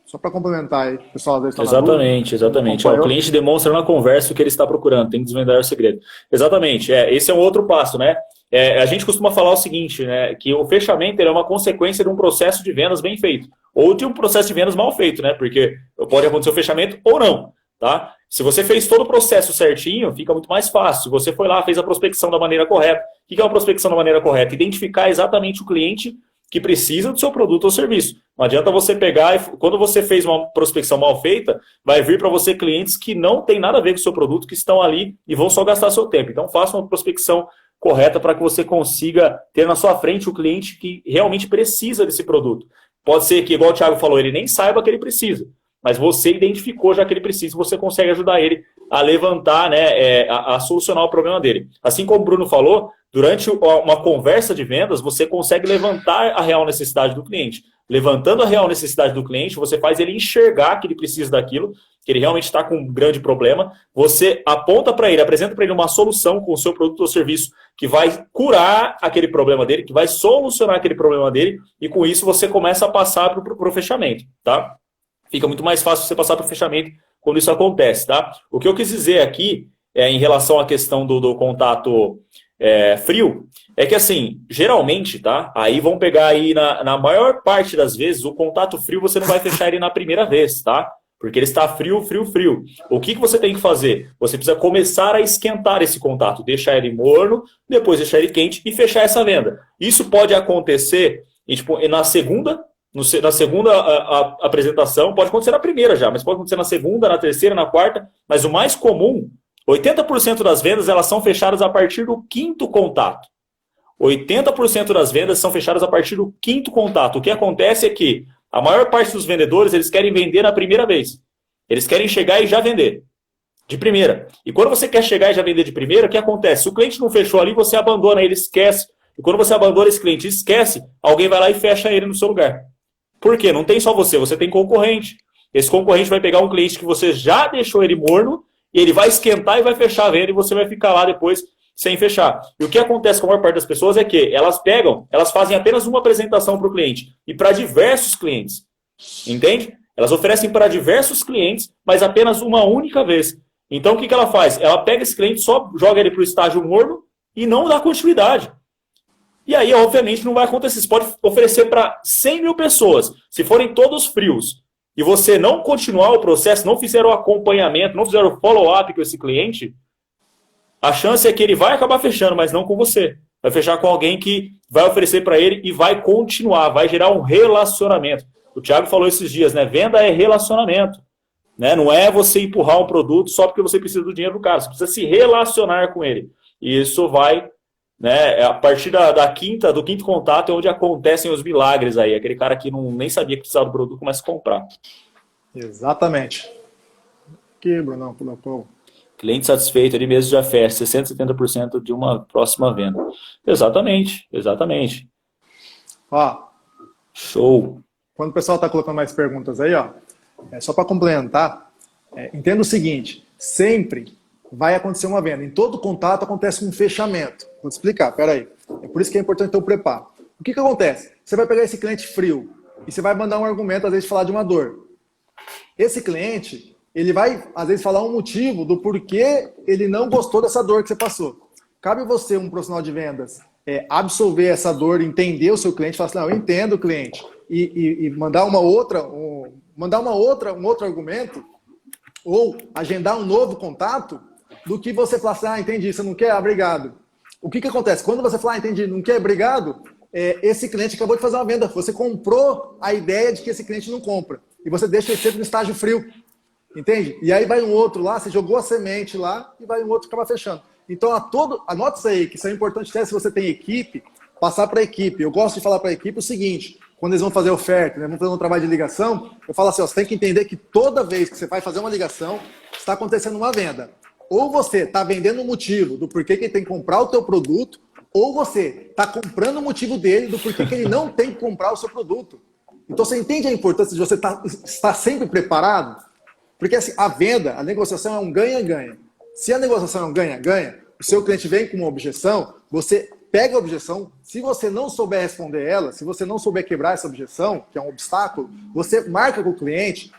A: Só para complementar aí, pessoal. Às vezes tá
B: exatamente. O cliente demonstra na conversa o que ele está procurando, tem que desvendar o segredo. Exatamente, esse é um outro passo, né? A gente costuma falar o seguinte, né? Que o fechamento é uma consequência de um processo de vendas bem feito. Ou de um processo de vendas mal feito, né? Porque pode acontecer o fechamento ou não, tá? Se você fez todo o processo certinho, fica muito mais fácil. Se você foi lá, fez a prospecção da maneira correta. O que é uma prospecção da maneira correta? Identificar exatamente o cliente que precisa do seu produto ou serviço. Não adianta você pegar e quando você fez uma prospecção mal feita, vai vir para você clientes que não tem nada a ver com o seu produto, que estão ali e vão só gastar seu tempo. Então faça uma prospecção correta para que você consiga ter na sua frente o cliente que realmente precisa desse produto. Pode ser que, igual o Thiago falou, ele nem saiba que ele precisa, mas você identificou já que ele precisa, você consegue ajudar ele a levantar, né, a solucionar o problema dele. Assim como o Bruno falou, durante uma conversa de vendas, você consegue levantar a real necessidade do cliente. Levantando a real necessidade do cliente, você faz ele enxergar que ele precisa daquilo, que ele realmente está com um grande problema. Você aponta para ele, apresenta para ele uma solução com o seu produto ou serviço que vai curar aquele problema dele, que vai solucionar aquele problema dele, e com isso você começa a passar para o fechamento, tá? Fica muito mais fácil você passar para o fechamento quando isso acontece, tá? O que eu quis dizer aqui, em relação à questão do contato frio, é que assim, geralmente, tá? Aí vamos pegar aí, na maior parte das vezes, o contato frio você não vai fechar ele na primeira vez, tá? Porque ele está frio, frio, frio. O que você tem que fazer? Você precisa começar a esquentar esse contato, deixar ele morno, depois deixar ele quente e fechar essa venda. Isso pode acontecer na segunda apresentação, pode acontecer na primeira já, mas pode acontecer na segunda, na terceira, na quarta, mas o mais comum, 80% das vendas elas são fechadas a partir do quinto contato. 80% das vendas são fechadas a partir do quinto contato. O que acontece é que a maior parte dos vendedores, eles querem vender na primeira vez. Eles querem chegar e já vender. De primeira. E quando você quer chegar e já vender de primeira, o que acontece? Se o cliente não fechou ali, você abandona ele, esquece. E quando você abandona esse cliente e esquece, alguém vai lá e fecha ele no seu lugar. Por quê? Não tem só você tem concorrente. Esse concorrente vai pegar um cliente que você já deixou ele morno, e ele vai esquentar e vai fechar a venda, e você vai ficar lá depois sem fechar. E o que acontece com a maior parte das pessoas é que elas fazem apenas uma apresentação para o cliente, e para diversos clientes. Entende? Elas oferecem para diversos clientes, mas apenas uma única vez. Então o que ela faz? Ela pega esse cliente, só joga ele para o estágio morno e não dá continuidade. E aí, obviamente, não vai acontecer. Você pode oferecer para 100 mil pessoas. Se forem todos frios, e você não continuar o processo, não fizer o acompanhamento, não fizer o follow-up com esse cliente, a chance é que ele vai acabar fechando, mas não com você. Vai fechar com alguém que vai oferecer para ele e vai continuar, vai gerar um relacionamento. O Thiago falou esses dias, né? Venda é relacionamento. Né? Não é você empurrar um produto só porque você precisa do dinheiro do cara. Você precisa se relacionar com ele. E isso vai... Né? A partir do quinto contato é onde acontecem os milagres aí. Aquele cara que nem sabia que precisava do produto começa a comprar.
A: Exatamente. Aqui, Brunão, colocou.
B: Cliente satisfeito, ele mesmo já fecha 60%, 70% de uma próxima venda. Exatamente, exatamente.
A: Ó,
B: show.
A: Quando o pessoal está colocando mais perguntas aí, ó, só para complementar, entenda o seguinte, sempre vai acontecer uma venda. Em todo contato acontece um fechamento. Vou te explicar, peraí. É por isso que é importante ter o preparo. O que acontece? Você vai pegar esse cliente frio e você vai mandar um argumento, às vezes, falar de uma dor. Esse cliente, ele vai, às vezes, falar um motivo do porquê ele não gostou dessa dor que você passou. Cabe você, um profissional de vendas, absorver essa dor, entender o seu cliente, falar assim, não, eu entendo o cliente, e mandar um outro argumento, ou agendar um novo contato, do que você falar assim, ah, entendi, você não quer? Ah, obrigado. O que acontece? Quando você fala, ah, entendi, não quer? Obrigado, esse cliente acabou de fazer uma venda. Você comprou a ideia de que esse cliente não compra. E você deixa ele sempre no estágio frio. Entende? E aí vai um outro lá, você jogou a semente lá, e vai um outro que acaba fechando. Então, anote isso aí, que isso é importante até se você tem equipe, passar para a equipe. Eu gosto de falar para a equipe o seguinte, quando eles vão fazer oferta, né, vão fazer um trabalho de ligação, eu falo assim, ó, você tem que entender que toda vez que você vai fazer uma ligação, está acontecendo uma venda. Ou você está vendendo o motivo do porquê que ele tem que comprar o teu produto, ou você está comprando o motivo dele do porquê que ele não tem que comprar o seu produto. Então você entende a importância de você estar sempre preparado? Porque assim, a venda, a negociação é um ganha-ganha. Se a negociação é um ganha-ganha, o seu cliente vem com uma objeção, você pega a objeção, se você não souber responder ela, se você não souber quebrar essa objeção, que é um obstáculo, você marca com o cliente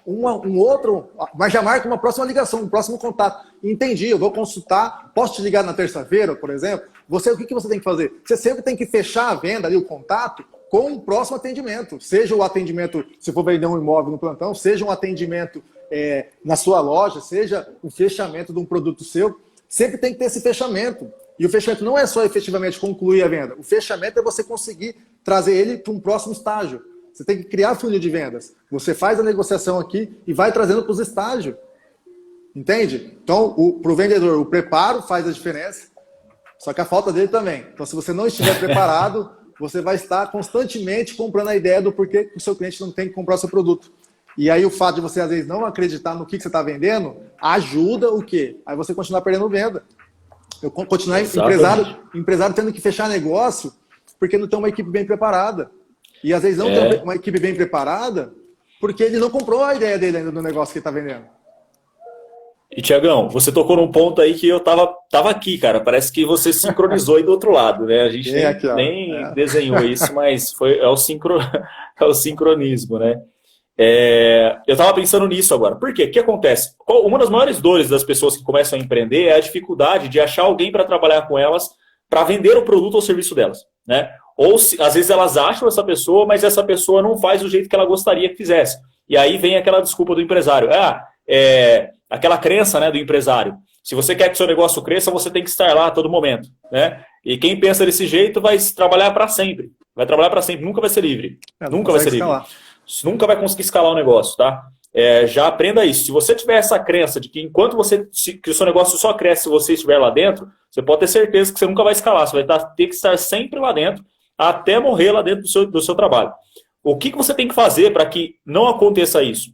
A: mas já marca uma próxima ligação, um próximo contato. Entendi, eu vou consultar, posso te ligar na terça-feira, por exemplo? O que você tem que fazer? Você sempre tem que fechar a venda ali, o contato, com um próximo atendimento. Seja o atendimento, se for vender um imóvel no plantão, seja um atendimento na sua loja, seja um fechamento de um produto seu, sempre tem que ter esse fechamento. E o fechamento não é só efetivamente concluir a venda. O fechamento é você conseguir trazer ele para um próximo estágio. Você tem que criar funil de vendas. Você faz a negociação aqui e vai trazendo para os estágios. Entende? Então, para o vendedor, o preparo faz a diferença. Só que a falta dele também. Então, se você não estiver preparado, você vai estar constantemente comprando a ideia do porquê que o seu cliente não tem que comprar o seu produto. E aí o fato de você, às vezes, não acreditar no que você está vendendo, ajuda o quê? Aí você continuar perdendo venda. Eu continuar empresário tendo que fechar negócio porque não tem uma equipe bem preparada. E às vezes não tem uma equipe bem preparada porque ele não comprou a ideia dele ainda do negócio que ele está vendendo.
B: E, Tiagão, você tocou num ponto aí que eu tava aqui, cara. Parece que você sincronizou aí do outro lado, né? A gente nem desenhou isso, mas é o sincronismo, né? Eu tava pensando nisso agora. Por quê? O que acontece? Uma das maiores dores das pessoas que começam a empreender é a dificuldade de achar alguém para trabalhar com elas, para vender o produto ou serviço delas, né? Ou às vezes elas acham essa pessoa, mas essa pessoa não faz do jeito que ela gostaria que fizesse. E aí vem aquela desculpa do empresário. Aquela crença, né, do empresário. Se você quer que seu negócio cresça, você tem que estar lá a todo momento, né? E quem pensa desse jeito vai trabalhar para sempre. Vai trabalhar para sempre, nunca vai ser livre. Nunca vai ser livre. Nunca vai conseguir escalar o negócio, tá? Já aprenda isso. Se você tiver essa crença de que enquanto que o seu negócio só cresce se você estiver lá dentro, você pode ter certeza que você nunca vai escalar. Você vai ter que estar sempre lá dentro, até morrer lá dentro do seu trabalho. O que você tem que fazer para que não aconteça isso?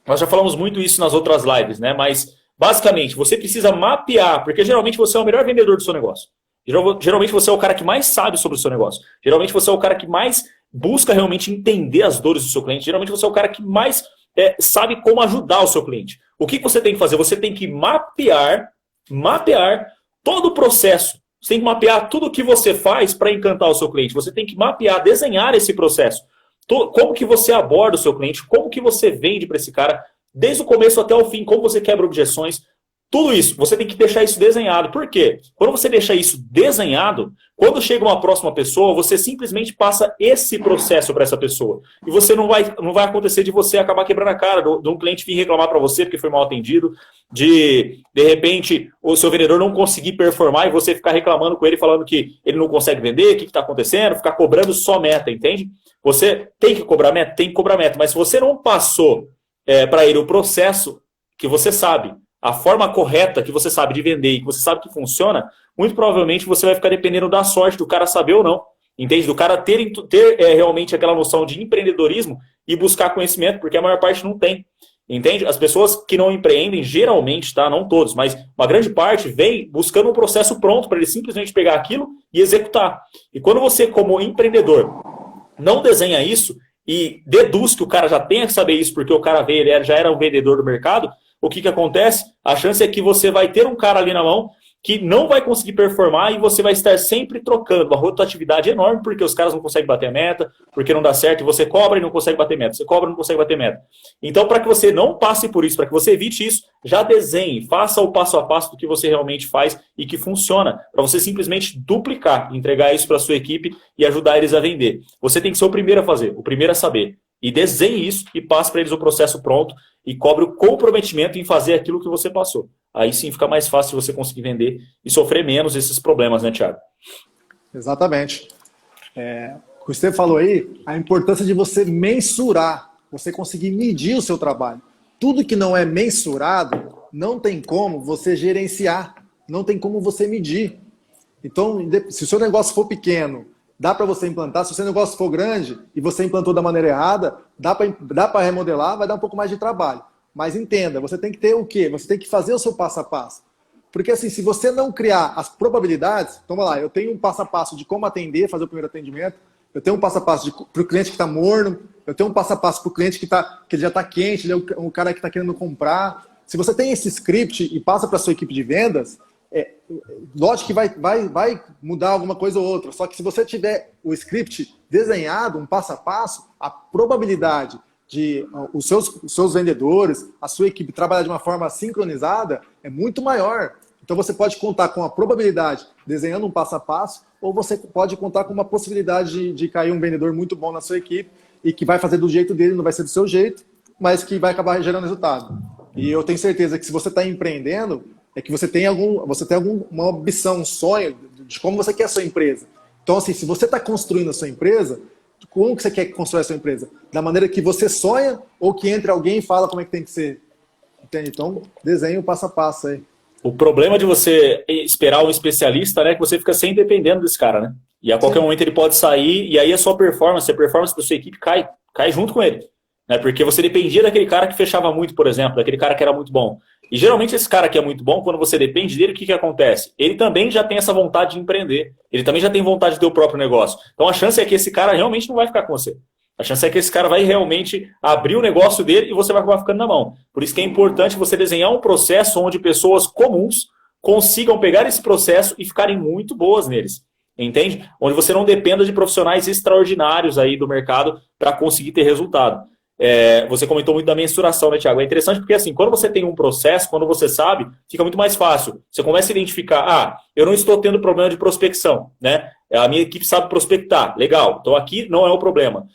B: Nós já falamos muito isso nas outras lives, né? Mas, basicamente, você precisa mapear, porque geralmente você é o melhor vendedor do seu negócio. Geralmente você é o cara que mais sabe sobre o seu negócio. Geralmente você é o cara que mais busca realmente entender as dores do seu cliente. Geralmente você é o cara que mais sabe como ajudar o seu cliente. O que você tem que fazer? Você tem que mapear todo o processo. Você tem que mapear tudo o que você faz para encantar o seu cliente. Você tem que mapear, desenhar esse processo. Como que você aborda o seu cliente, como que você vende para esse cara, desde o começo até o fim, como você quebra objeções, tudo isso, você tem que deixar isso desenhado. Por quê? Quando você deixa isso desenhado, quando chega uma próxima pessoa, você simplesmente passa esse processo para essa pessoa. E você não vai acontecer de você acabar quebrando a cara, de um cliente vir reclamar para você porque foi mal atendido, de repente, o seu vendedor não conseguir performar e você ficar reclamando com ele, falando que ele não consegue vender, o que está acontecendo, ficar cobrando só meta, entende? Você tem que cobrar meta? Tem que cobrar meta. Mas se você não passou para ele o processo que você sabe, a forma correta que você sabe de vender e que você sabe que funciona, muito provavelmente você vai ficar dependendo da sorte do cara saber ou não. Entende? Do cara ter realmente aquela noção de empreendedorismo e buscar conhecimento, porque a maior parte não tem. Entende? As pessoas que não empreendem, geralmente, tá? Não todos, mas uma grande parte vem buscando um processo pronto para ele simplesmente pegar aquilo e executar. E quando você, como empreendedor, não desenha isso e deduz que o cara já tenha que saber isso porque o cara veio, ele já era um vendedor do mercado, o que acontece? A chance é que você vai ter um cara ali na mão que não vai conseguir performar e você vai estar sempre trocando. Uma rotatividade enorme porque os caras não conseguem bater a meta, porque não dá certo, e você cobra e não consegue bater meta. Você cobra e não consegue bater meta. Então, para que você não passe por isso, para que você evite isso, já desenhe, faça o passo a passo do que você realmente faz e que funciona, para você simplesmente duplicar, entregar isso para a sua equipe e ajudar eles a vender. Você tem que ser o primeiro a fazer, o primeiro a saber. E desenhe isso e passe para eles o processo pronto e cobre o comprometimento em fazer aquilo que você passou. Aí sim fica mais fácil você conseguir vender e sofrer menos esses problemas, né, Thiago?
A: Exatamente. O que você falou aí, a importância de você mensurar, você conseguir medir o seu trabalho. Tudo que não é mensurado, não tem como você gerenciar, não tem como você medir. Então, se o seu negócio for pequeno, dá para você implantar. Se o seu negócio for grande e você implantou da maneira errada, dá para remodelar, vai dar um pouco mais de trabalho. Mas entenda, você tem que ter o quê? Você tem que fazer o seu passo a passo. Porque assim, se você não criar as probabilidades, então vamos lá, eu tenho um passo a passo de como atender, fazer o primeiro atendimento, eu tenho um passo a passo para o cliente que está morno, eu tenho um passo a passo para o cliente que ele já está quente, ele é um cara que está querendo comprar. Se você tem esse script e passa para a sua equipe de vendas, lógico que vai mudar alguma coisa ou outra. Só que se você tiver o script desenhado, um passo a passo, a probabilidade de os seus vendedores, a sua equipe trabalhar de uma forma sincronizada é muito maior. Então você pode contar com a probabilidade desenhando um passo a passo, ou você pode contar com uma possibilidade de cair um vendedor muito bom na sua equipe e que vai fazer do jeito dele, não vai ser do seu jeito, mas que vai acabar gerando resultado. E eu tenho certeza que se você está empreendendo, é que você tem alguma ambição, um sonho de como você quer a sua empresa. Então, assim, se você está construindo a sua empresa, como que você quer construir a sua empresa? Da maneira que você sonha ou que entre alguém e fala como é que tem que ser? Entende? Então, desenhe o passo a passo aí.
B: O problema de você esperar um especialista, né, é que você fica sempre dependendo desse cara, né? E a qualquer momento ele pode sair, e aí a sua performance, a performance da sua equipe cai junto com ele. Né? Porque você dependia daquele cara que fechava muito, por exemplo, daquele cara que era muito bom. E geralmente esse cara que é muito bom, quando você depende dele, o que acontece? Ele também já tem essa vontade de empreender. Ele também já tem vontade de ter o próprio negócio. Então a chance é que esse cara realmente não vai ficar com você. A chance é que esse cara vai realmente abrir o negócio dele e você vai acabar ficando na mão. Por isso que é importante você desenhar um processo onde pessoas comuns consigam pegar esse processo e ficarem muito boas neles. Entende? Onde você não dependa de profissionais extraordinários aí do mercado para conseguir ter resultado. Você comentou muito da mensuração, né, Thiago? É interessante porque, assim, quando você tem um processo, quando você sabe, fica muito mais fácil. Você começa a identificar, eu não estou tendo problema de prospecção, né? A minha equipe sabe prospectar, legal. Então aqui não é o problema.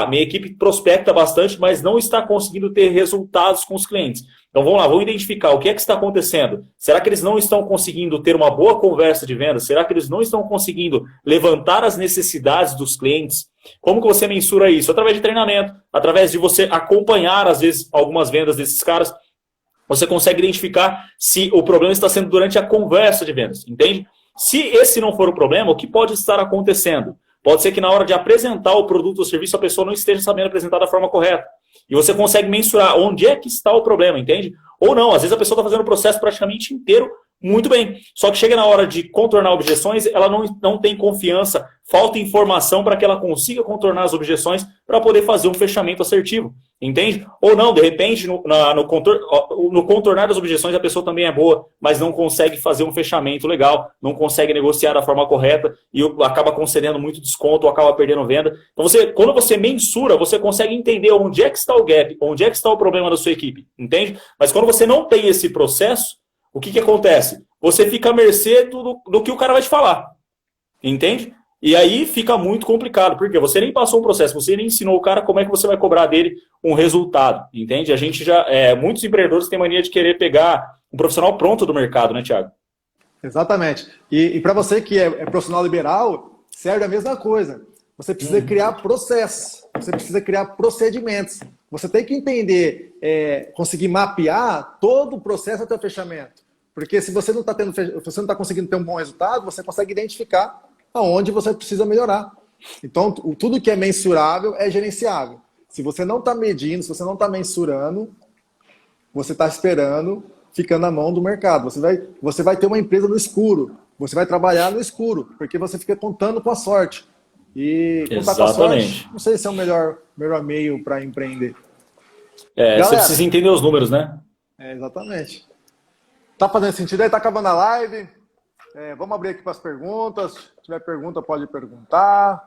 B: Minha equipe prospecta bastante, mas não está conseguindo ter resultados com os clientes. Então vamos lá, vamos identificar o que é que está acontecendo. Será que eles não estão conseguindo ter uma boa conversa de venda? Será que eles não estão conseguindo levantar as necessidades dos clientes? Como que você mensura isso? Através de treinamento, através de você acompanhar, às vezes, algumas vendas desses caras. Você consegue identificar se o problema está sendo durante a conversa de vendas, entende? Se esse não for o problema, o que pode estar acontecendo? Pode ser que na hora de apresentar o produto ou serviço, a pessoa não esteja sabendo apresentar da forma correta. E você consegue mensurar onde é que está o problema, entende? Ou não, às vezes a pessoa está fazendo o processo praticamente inteiro muito bem. Só que chega na hora de contornar objeções, ela não tem confiança, falta informação para que ela consiga contornar as objeções para poder fazer um fechamento assertivo. Entende? Ou não, de repente, no contornar das objeções, a pessoa também é boa, mas não consegue fazer um fechamento legal, não consegue negociar da forma correta e acaba concedendo muito desconto ou acaba perdendo venda. Então, quando você mensura, você consegue entender onde é que está o gap, onde é que está o problema da sua equipe. Entende? Mas quando você não tem esse processo, o que acontece? Você fica à mercê do que o cara vai te falar. Entende? E aí fica muito complicado, porque você nem passou um processo, você nem ensinou o cara como é que você vai cobrar dele um resultado, entende? A gente muitos empreendedores têm mania de querer pegar um profissional pronto do mercado, né, Thiago?
A: Exatamente. E para você que é profissional liberal, serve a mesma coisa. Você precisa criar processos, você precisa criar procedimentos. Você tem que entender, conseguir mapear todo o processo até o fechamento. Porque se você não está conseguindo ter um bom resultado, você consegue identificar aonde você precisa melhorar. Então, tudo que é mensurável é gerenciável. Se você não está medindo, se você não está mensurando, você está esperando, ficando na mão do mercado. Você vai ter uma empresa no escuro. Você vai trabalhar no escuro, porque você fica contando com a sorte. E contar com a sorte, não sei se é o melhor meio para empreender.
B: Galera, você precisa entender os números, né?
A: Exatamente. Tá fazendo sentido aí? Tá acabando a live. Vamos abrir aqui para as perguntas. Se tiver pergunta, pode perguntar.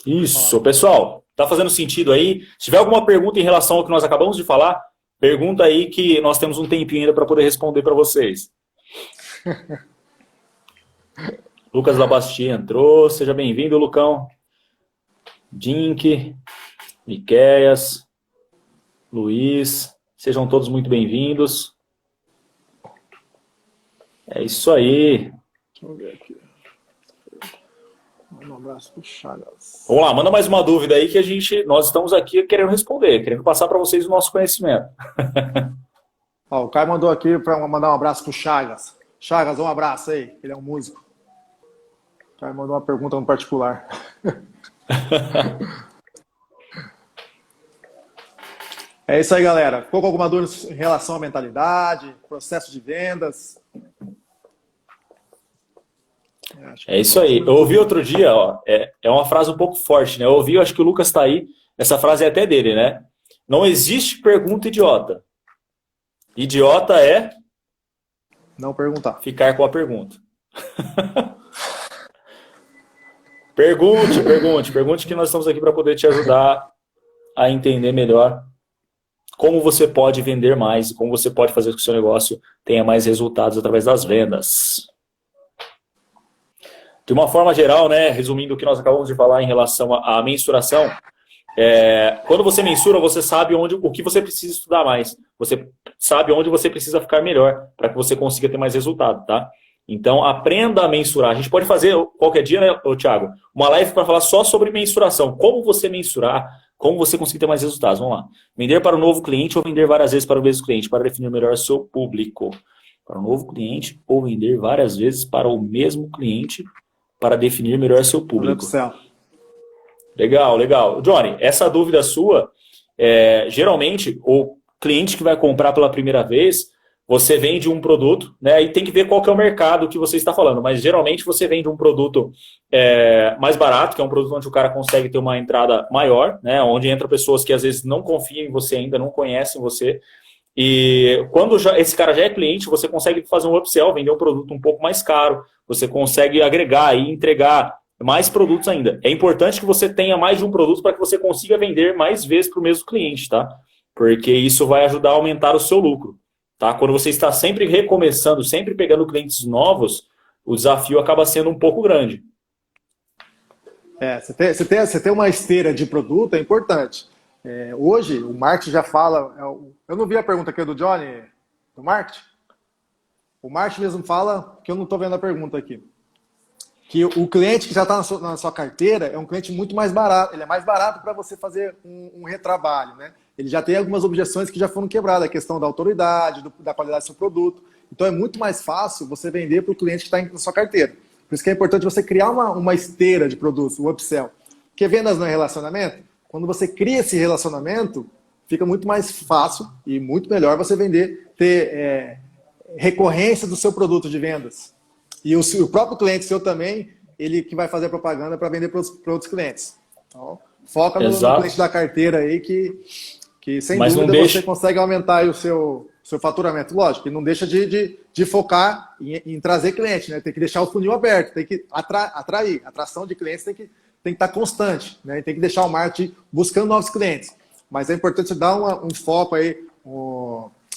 B: Isso, pessoal. Tá fazendo sentido aí? Se tiver alguma pergunta em relação ao que nós acabamos de falar, pergunta aí que nós temos um tempinho ainda para poder responder para vocês. Lucas Labastia entrou. Seja bem-vindo, Lucão. Dink, Miqueias, Luiz. Sejam todos muito bem-vindos. É isso aí.
A: Deixa eu ver aqui. Um abraço pro Chagas.
B: Vamos lá, manda mais uma dúvida aí que nós estamos aqui querendo responder, querendo passar para vocês o nosso conhecimento.
A: O Caio mandou aqui para mandar um abraço pro Chagas. Chagas, um abraço aí. Ele é um músico. O Caio mandou uma pergunta no particular. É isso aí, galera. Ficou com alguma dúvida em relação à mentalidade, processo de vendas?
B: É isso aí. Eu ouvi outro dia, é uma frase um pouco forte, né? Eu ouvi, acho que o Lucas está aí, essa frase é até dele, né? Não existe pergunta idiota. Idiota é...
A: não perguntar.
B: Ficar com a pergunta. Pergunte que nós estamos aqui para poder te ajudar a entender melhor como você pode vender mais, como você pode fazer com que o seu negócio tenha mais resultados através das vendas. De uma forma geral, né, resumindo o que nós acabamos de falar em relação à mensuração, quando você mensura, você sabe o que você precisa estudar mais. Você sabe onde você precisa ficar melhor para que você consiga ter mais resultado, tá? Então, aprenda a mensurar. A gente pode fazer qualquer dia, né, Thiago, uma live para falar só sobre mensuração. Como você mensurar, Como você conseguir ter mais resultados? Vamos lá. Vender para um novo cliente ou vender várias vezes para o mesmo cliente, para definir melhor seu público. Para um novo cliente ou vender várias vezes para o mesmo cliente, para definir melhor seu público. Legal, legal. Johnny, essa dúvida sua, geralmente, o cliente que vai comprar pela primeira vez, você vende um produto, né? E tem que ver qual que é o mercado que você está falando. Mas geralmente você vende um produto mais barato, que é um produto onde o cara consegue ter uma entrada maior, né? Onde entram pessoas que às vezes não confiam em você ainda, não conhecem você. E quando esse cara já é cliente, você consegue fazer um upsell, vender um produto um pouco mais caro, você consegue agregar e entregar mais produtos ainda. É importante que você tenha mais de um produto para que você consiga vender mais vezes para o mesmo cliente, tá? Porque isso vai ajudar a aumentar o seu lucro. Tá? Quando você está sempre recomeçando, sempre pegando clientes novos, o desafio acaba sendo um pouco grande.
A: Você ter uma esteira de produto é importante. Hoje, o marketing já fala... Eu não vi a pergunta aqui do Johnny, do marketing. O marketing mesmo fala, que eu não estou vendo a pergunta aqui, que o cliente que já está na sua carteira é um cliente muito mais barato. Ele é mais barato para você fazer um retrabalho, né? Ele já tem algumas objeções que já foram quebradas, a questão da autoridade, da qualidade do seu produto. Então é muito mais fácil você vender para o cliente que está na sua carteira. Por isso que é importante você criar uma esteira de produtos, um upsell. Porque vendas não é relacionamento? Quando você cria esse relacionamento, fica muito mais fácil e muito melhor você vender, ter recorrência do seu produto de vendas. E o próprio cliente seu também, ele que vai fazer a propaganda para vender para outros clientes. Então, foca no cliente da carteira aí que sem dúvida você consegue aumentar aí o seu faturamento. Lógico, e não deixa de focar em trazer cliente, né? Tem que deixar o funil aberto, tem que atrair. A atração de clientes tem que estar constante, né? Tem que deixar o marketing buscando novos clientes. Mas é importante dar um foco aí,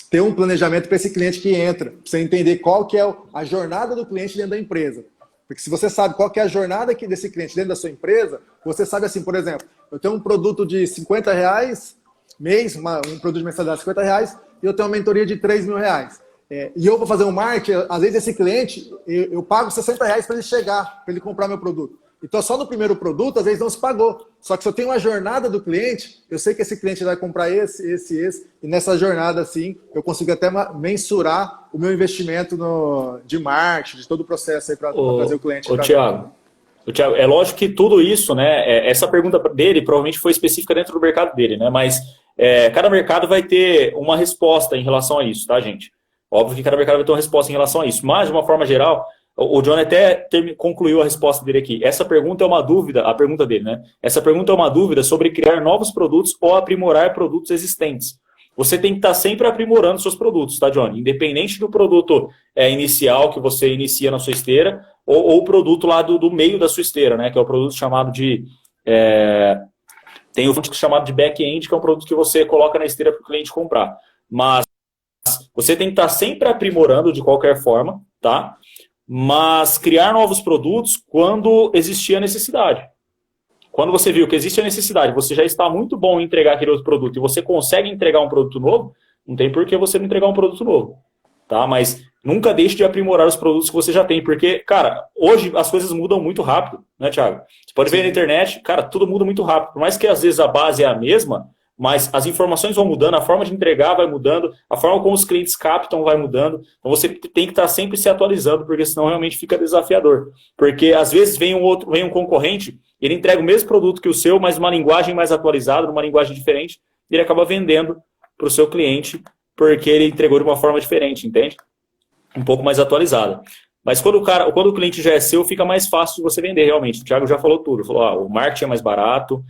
A: ter um planejamento para esse cliente que entra, para você entender qual que é a jornada do cliente dentro da empresa. Porque se você sabe qual que é a jornada desse cliente dentro da sua empresa, você sabe assim, por exemplo, eu tenho um produto de R$50 mês, um produto de mensalidade de R$50, e eu tenho uma mentoria de R$3.000. E eu vou fazer um marketing, às vezes esse cliente, eu pago R$60 para ele chegar, para ele comprar meu produto. Então, só no primeiro produto, às vezes não se pagou. Só que se eu tenho uma jornada do cliente, eu sei que esse cliente vai comprar esse, e nessa jornada, assim, eu consigo até mensurar o meu investimento de marketing, de todo o processo aí para trazer o cliente.
B: Thiago, é lógico que tudo isso, né? Essa pergunta dele provavelmente foi específica dentro do mercado dele, né? Mas cada mercado vai ter uma resposta em relação a isso, tá, gente? Óbvio que cada mercado vai ter uma resposta em relação a isso. Mas, de uma forma geral, o John até concluiu a resposta dele aqui. Essa pergunta é uma dúvida, a pergunta dele, né? Essa pergunta é uma dúvida sobre criar novos produtos ou aprimorar produtos existentes. Você tem que estar sempre aprimorando seus produtos, tá, John? Independente do produto inicial que você inicia na sua esteira ou o produto lá do meio da sua esteira, né? Que é o produto chamado de... tem o produto chamado de back-end, que é um produto que você coloca na esteira para o cliente comprar. Mas você tem que estar sempre aprimorando de qualquer forma, tá? Mas criar novos produtos quando existia a necessidade. Quando você viu que existe a necessidade, você já está muito bom em entregar aquele outro produto e você consegue entregar um produto novo, não tem por que você não entregar um produto novo. Tá? Mas nunca deixe de aprimorar os produtos que você já tem, porque, cara, hoje as coisas mudam muito rápido, né, Thiago? Você pode ver na internet, cara, tudo muda muito rápido. Por mais que às vezes a base é a mesma, mas as informações vão mudando, a forma de entregar vai mudando, a forma como os clientes captam vai mudando. Então você tem que estar sempre se atualizando, porque senão realmente fica desafiador. Porque às vezes vem um concorrente, ele entrega o mesmo produto que o seu, mas uma linguagem mais atualizada, uma linguagem diferente, e ele acaba vendendo para o seu cliente, porque ele entregou de uma forma diferente, entende? Um pouco mais atualizada. Mas quando o cliente já é seu, fica mais fácil de você vender realmente. O Thiago já falou tudo. Falou, o marketing é mais barato,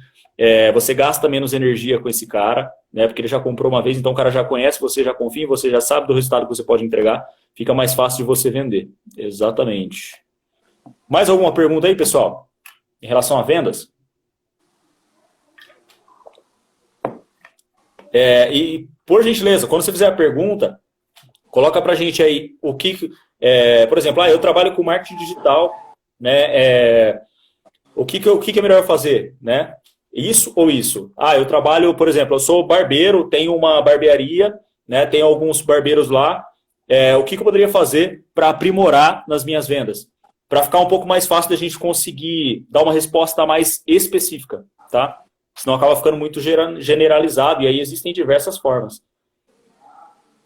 B: você gasta menos energia com esse cara, né? Porque ele já comprou uma vez, então o cara já conhece, você já confia, você já sabe do resultado que você pode entregar, fica mais fácil de você vender. Exatamente. Mais alguma pergunta aí, pessoal? Em relação a vendas? E, por gentileza, quando você fizer a pergunta, coloca pra gente aí o que... por exemplo, eu trabalho com marketing digital, né? O que é melhor fazer, né? Isso ou isso? Eu trabalho, por exemplo, eu sou barbeiro, tenho uma barbearia, né? Tenho alguns barbeiros lá. O que eu poderia fazer para aprimorar nas minhas vendas? Para ficar um pouco mais fácil da gente conseguir dar uma resposta mais específica, tá? senão acaba ficando muito generalizado, e aí existem diversas formas.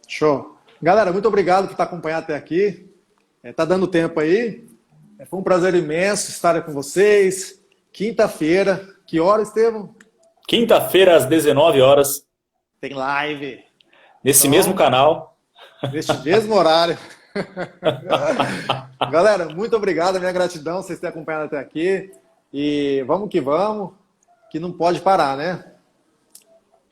A: Show. Galera, muito obrigado por estar acompanhando até aqui. Tá dando tempo aí. Foi um prazer imenso estar com vocês. Quinta-feira. Que hora, Estevão?
B: Quinta-feira, às 19 horas.
A: Tem live.
B: Nesse
A: Então,
B: mesmo canal.
A: Neste mesmo horário. Galera, muito obrigado. Minha gratidão por vocês terem acompanhado até aqui. E vamos, que não pode parar, né?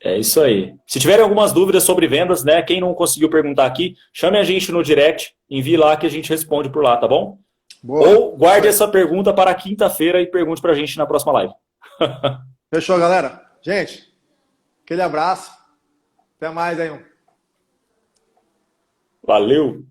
B: É isso aí. Se tiverem algumas dúvidas sobre vendas, né? Quem não conseguiu perguntar aqui, chame a gente no direct, envie lá que a gente responde por lá, tá bom?
A: Boa.
B: Ou guarde essa pergunta para quinta-feira e pergunte pra gente na próxima live.
A: Fechou, galera? Gente, aquele abraço. Até mais aí.
B: Valeu!